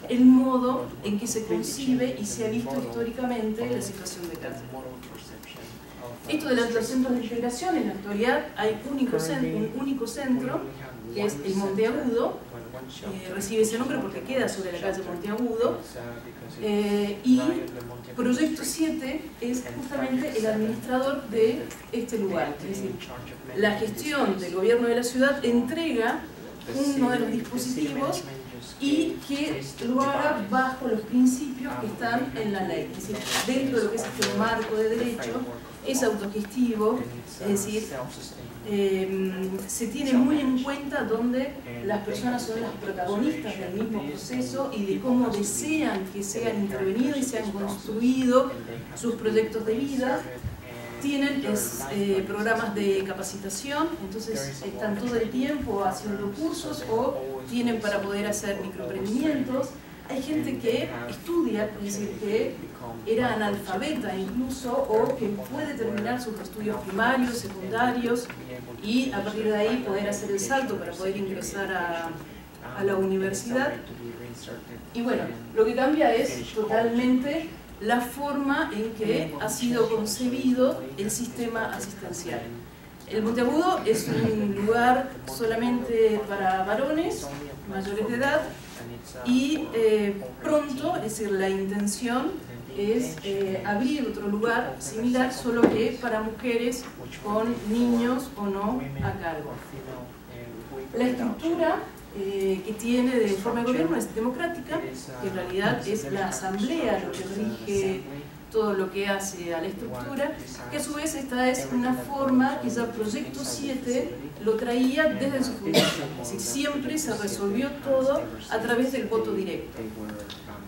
el modo en que se concibe y se ha visto históricamente la situación de calle. Esto de los centros de integración, en la actualidad hay un único centro, que es el Monteagudo, recibe ese nombre porque queda sobre la calle Monteagudo, y Proyecto 7 es justamente el administrador de este lugar. Es decir, la gestión del gobierno de la ciudad entrega uno de los dispositivos y que lo haga bajo los principios que están en la ley. Es decir, dentro de lo que es este marco de derecho, es autogestivo, es decir, se tiene muy en cuenta donde las personas son las protagonistas del mismo proceso y de cómo desean que sean intervenidos y sean construidos sus proyectos de vida. Tienen programas de capacitación, entonces están todo el tiempo haciendo cursos o tienen para poder hacer microemprendimientos. Hay gente que estudia, es decir, que era analfabeta incluso, o que puede terminar sus estudios primarios, secundarios, y a partir de ahí poder hacer el salto para poder ingresar a la universidad. Y bueno, lo que cambia es totalmente la forma en que ha sido concebido el sistema asistencial. El Monteagudo es un lugar solamente para varones mayores de edad, y pronto, es decir, la intención es abrir otro lugar similar, solo que para mujeres con niños o no a cargo. La estructura que tiene de forma de gobierno es democrática, que en realidad es la asamblea lo que rige todo lo que hace a la estructura, que a su vez esta es una forma que ya Proyecto 7 lo traía desde su fundación. Es decir, siempre se resolvió todo a través del voto directo.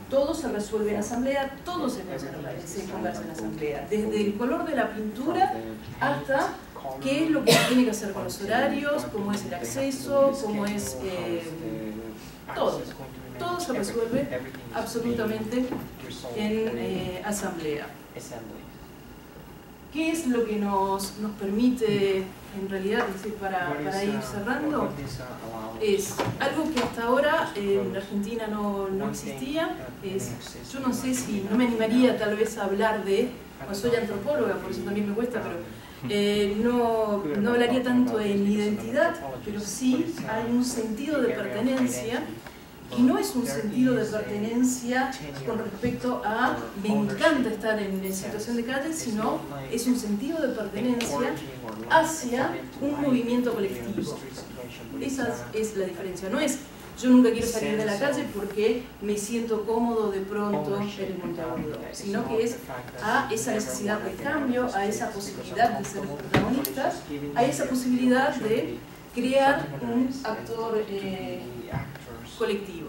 Todo se resuelve en asamblea, todo se conversa en asamblea, desde el color de la pintura hasta qué es lo que se tiene que hacer con los horarios, cómo es el acceso, cómo es todo. Todo se resuelve absolutamente en asamblea. ¿Qué es lo que nos permite, en realidad, es decir, para ir cerrando? Es algo que hasta ahora en Argentina no existía. Yo no sé si, no me animaría tal vez a hablar de, pues soy antropóloga, por eso también me cuesta, pero no hablaría tanto en identidad, pero sí hay un sentido de pertenencia. Y no es un sentido de pertenencia con respecto a me encanta estar en situación de calle, sino es un sentido de pertenencia hacia un movimiento colectivo. Esa es la diferencia. No es yo nunca quiero salir de la calle porque me siento cómodo de pronto en el Monteagudo, sino que es a esa necesidad de cambio, a esa posibilidad de ser protagonistas, a esa posibilidad de crear un actor colectivo.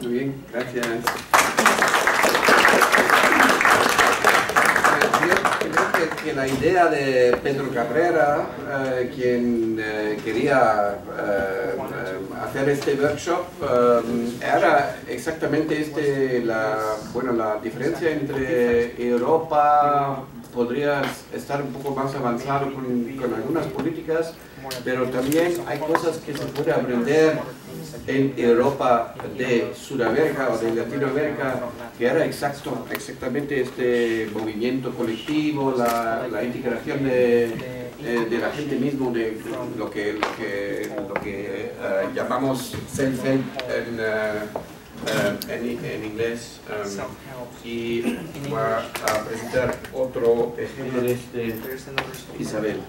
Muy bien, gracias. Yo creo que la idea de Pedro Cabrera, quien quería hacer este workshop, era exactamente la diferencia entre Europa podría estar un poco más avanzado con algunas políticas, pero también hay cosas que se puede aprender en Europa de Sudamérica o de Latinoamérica, que era exactamente este movimiento colectivo, la integración de la gente mismo, de lo que llamamos self-help en inglés. Y voy a presentar otro ejemplo de Isabel.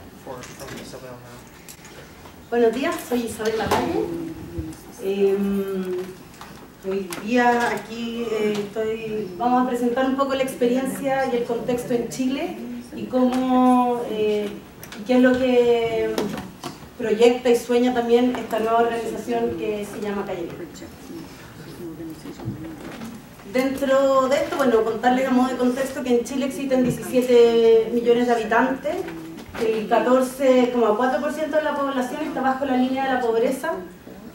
Buenos días, soy Isabel Lavalle. Hoy día aquí vamos a presentar un poco la experiencia y el contexto en Chile y cómo, qué es lo que proyecta y sueña también esta nueva organización que se llama Calle Libre. Dentro de esto, bueno, contarles a modo de contexto que en Chile existen 17 millones de habitantes, el 14,4% de la población está bajo la línea de la pobreza,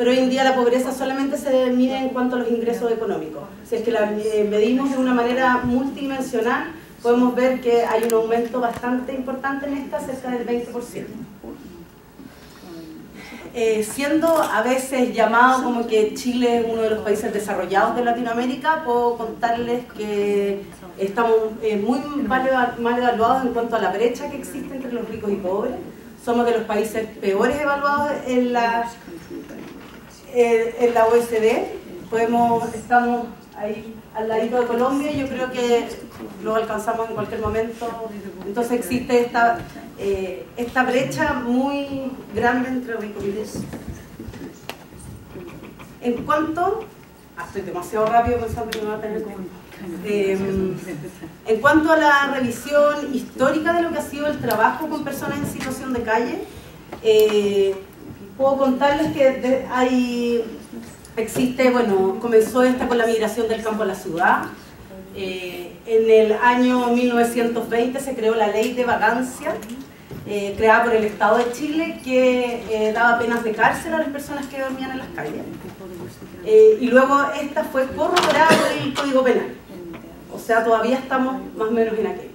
pero hoy en día la pobreza solamente se mide en cuanto a los ingresos económicos. Si es que la medimos de una manera multidimensional, podemos ver que hay un aumento bastante importante en esta, cerca del 20%. Siendo a veces llamado como que Chile es uno de los países desarrollados de Latinoamérica, puedo contarles que estamos muy mal evaluados en cuanto a la brecha que existe entre los ricos y pobres. Somos de los países peores evaluados en la OECD. Estamos ahí al ladito de Colombia y yo creo que lo alcanzamos en cualquier momento. Entonces existe esta brecha muy grande entre ricos y pobres. En cuanto... estoy demasiado rápido pensando que me va a tener como... en cuanto a la revisión histórica de lo que ha sido el trabajo con personas en situación de calle, puedo contarles que comenzó esta con la migración del campo a la ciudad. En el año 1920 se creó la ley de vagancia, creada por el Estado de Chile, que daba penas de cárcel a las personas que dormían en las calles. Y luego esta fue corroborada por el Código Penal. O sea, todavía estamos más o menos en aquello.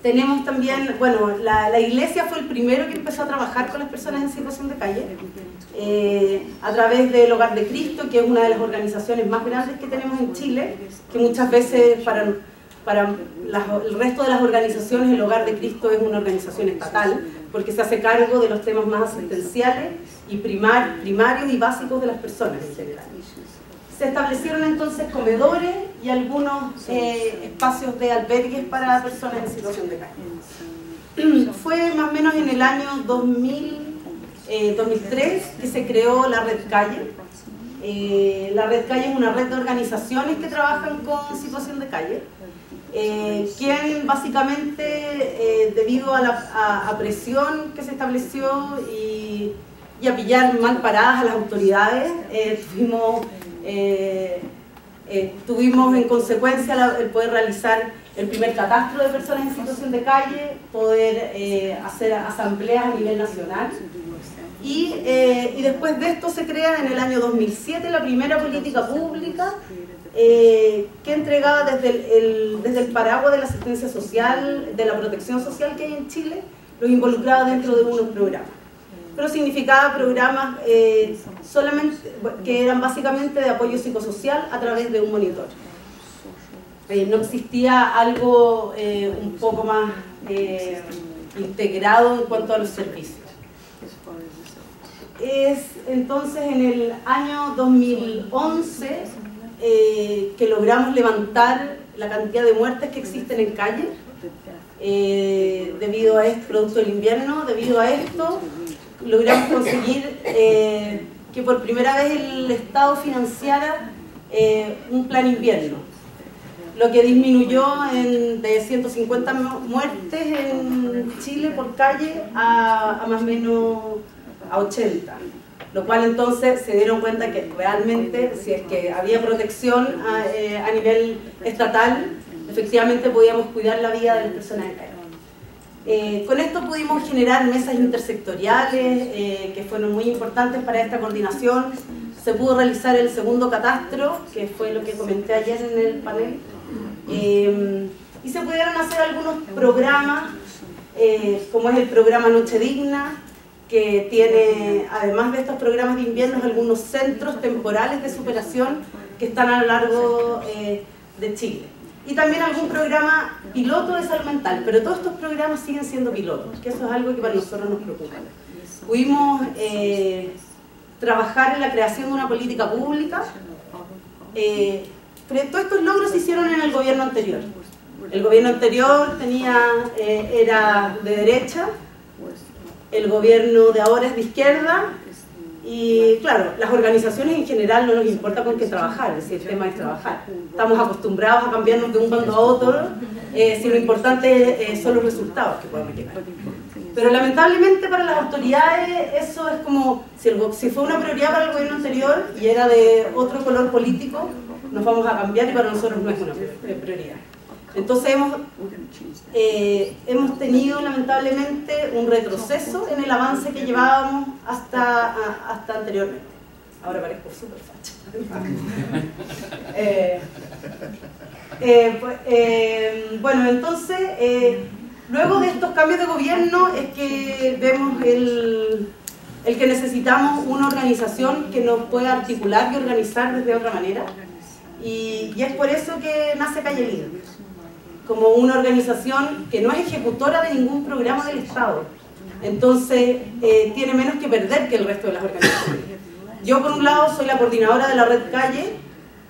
Tenemos también, la Iglesia fue el primero que empezó a trabajar con las personas en situación de calle, a través del Hogar de Cristo, que es una de las organizaciones más grandes que tenemos en Chile, que muchas veces para el resto de las organizaciones el Hogar de Cristo es una organización estatal, porque se hace cargo de los temas más asistenciales y primarios y básicos de las personas en general. Se establecieron entonces comedores y algunos espacios de albergues para personas en situación de calle. Fue más o menos en el año 2003 que se creó la Red Calle. La Red Calle es una red de organizaciones que trabajan con situación de calle, quien básicamente, debido a la presión que se estableció y a pillar mal paradas a las autoridades, tuvimos en consecuencia el poder realizar el primer catastro de personas en situación de calle, poder hacer asambleas a nivel nacional y después de esto se crea en el año 2007 la primera política pública que entregaba desde el paraguas de la asistencia social, de la protección social que hay en Chile, los involucraba dentro de unos programas. Pero significaba programas solamente que eran básicamente de apoyo psicosocial a través de un monitor. No existía algo un poco más integrado en cuanto a los servicios. Es entonces en el año 2011 que logramos levantar la cantidad de muertes que existen en calle debido a este producto del invierno. Debido a esto logramos conseguir que por primera vez el Estado financiara un plan invierno, lo que disminuyó de 150 muertes en Chile por calle a más o menos a 80, lo cual entonces se dieron cuenta que realmente si es que había protección a nivel estatal, efectivamente podíamos cuidar la vida de las personas en calle. Con esto pudimos generar mesas intersectoriales que fueron muy importantes para esta coordinación. Se pudo realizar el segundo catastro, que fue lo que comenté ayer en el panel, y se pudieron hacer algunos programas, como es el programa Noche Digna, que tiene, además de estos programas de invierno, algunos centros temporales de superación que están a lo largo de Chile. Y también algún programa piloto de salud mental, pero todos estos programas siguen siendo pilotos, que eso es algo que para nosotros nos preocupa. Pudimos trabajar en la creación de una política pública, pero todos estos logros se hicieron en el gobierno anterior. El gobierno anterior era de derecha, el gobierno de ahora es de izquierda, y claro, las organizaciones en general no nos importa con qué trabajar, si el tema es trabajar. Estamos acostumbrados a cambiarnos de un bando a otro, si lo importante son los resultados que podemos llegar. Pero lamentablemente para las autoridades eso es como, si fue una prioridad para el gobierno anterior y era de otro color político, nos vamos a cambiar y para nosotros no es una prioridad. Entonces hemos tenido lamentablemente un retroceso en el avance que llevábamos hasta anteriormente. Ahora parezco súper facha. Bueno, entonces, luego de estos cambios de gobierno es que vemos el que necesitamos una organización que nos pueda articular y organizar desde otra manera. Y es por eso que nace Calle Libre, como una organización que no es ejecutora de ningún programa del Estado. Entonces, tiene menos que perder que el resto de las organizaciones. Yo, por un lado, soy la coordinadora de la Red Calle,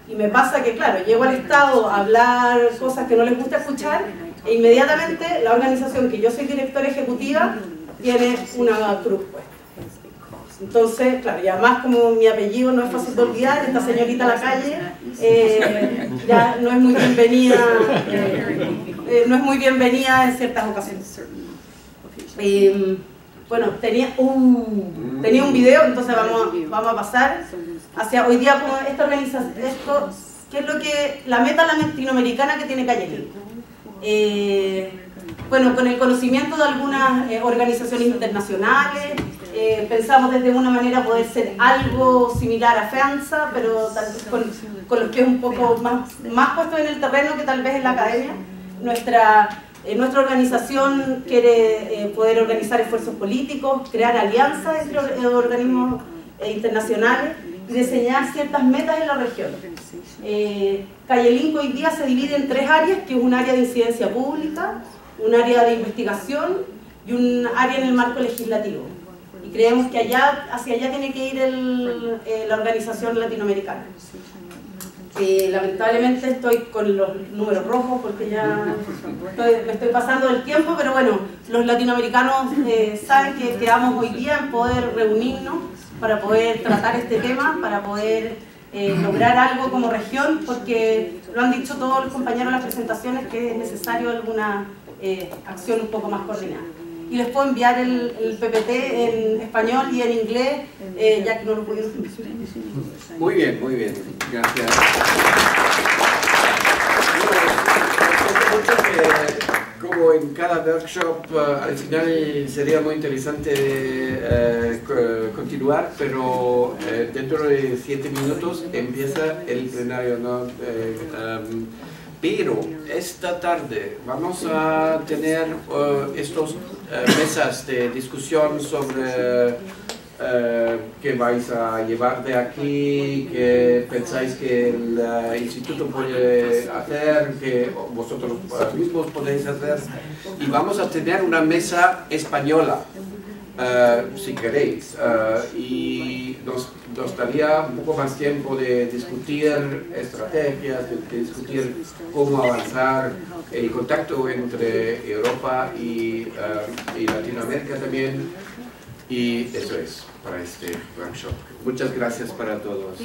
y me pasa que, claro, llego al Estado a hablar cosas que no les gusta escuchar, e inmediatamente la organización que yo soy directora ejecutiva tiene una cruz puesta. Entonces, claro, y además como mi apellido no es fácil de olvidar, esta señorita a la calle ya no es muy bienvenida, en ciertas ocasiones. Bueno, tenía un video, entonces vamos a pasar hacia hoy día como esta organización, esto, que es lo que la meta latinoamericana que tiene Calle Libre. Bueno, con el conocimiento de algunas organizaciones internacionales, pensamos desde una manera poder ser algo similar a FEANSA, pero tal vez con los que es un poco más puesto en el terreno que tal vez en la academia. Nuestra organización quiere poder organizar esfuerzos políticos, crear alianzas entre organismos internacionales y diseñar ciertas metas en la región. Calle Linco hoy día se divide en 3 áreas, que es un área de incidencia pública, un área de investigación y un área en el marco legislativo. Y creemos que hacia allá tiene que ir la organización latinoamericana. Lamentablemente estoy con los números rojos porque ya me estoy pasando del tiempo, pero bueno, los latinoamericanos saben que quedamos hoy día en poder reunirnos para poder tratar este tema, para poder lograr algo como región, porque lo han dicho todos los compañeros en las presentaciones que es necesario alguna acción un poco más coordinada. Y les puedo enviar el PPT en español y en inglés, ya que no lo pudieron. Muy bien, gracias. Como en cada workshop, al final sería muy interesante continuar, pero dentro de 7 minutos empieza el plenario, ¿no? Pero esta tarde vamos a tener estas mesas de discusión sobre qué vais a llevar de aquí, qué pensáis que el instituto puede hacer, que vosotros mismos podéis hacer. Y vamos a tener una mesa española, si queréis, y nos daría un poco más tiempo de discutir estrategias, de discutir cómo avanzar el contacto entre Europa y Latinoamérica también, y eso es para este workshop. Muchas gracias para todos.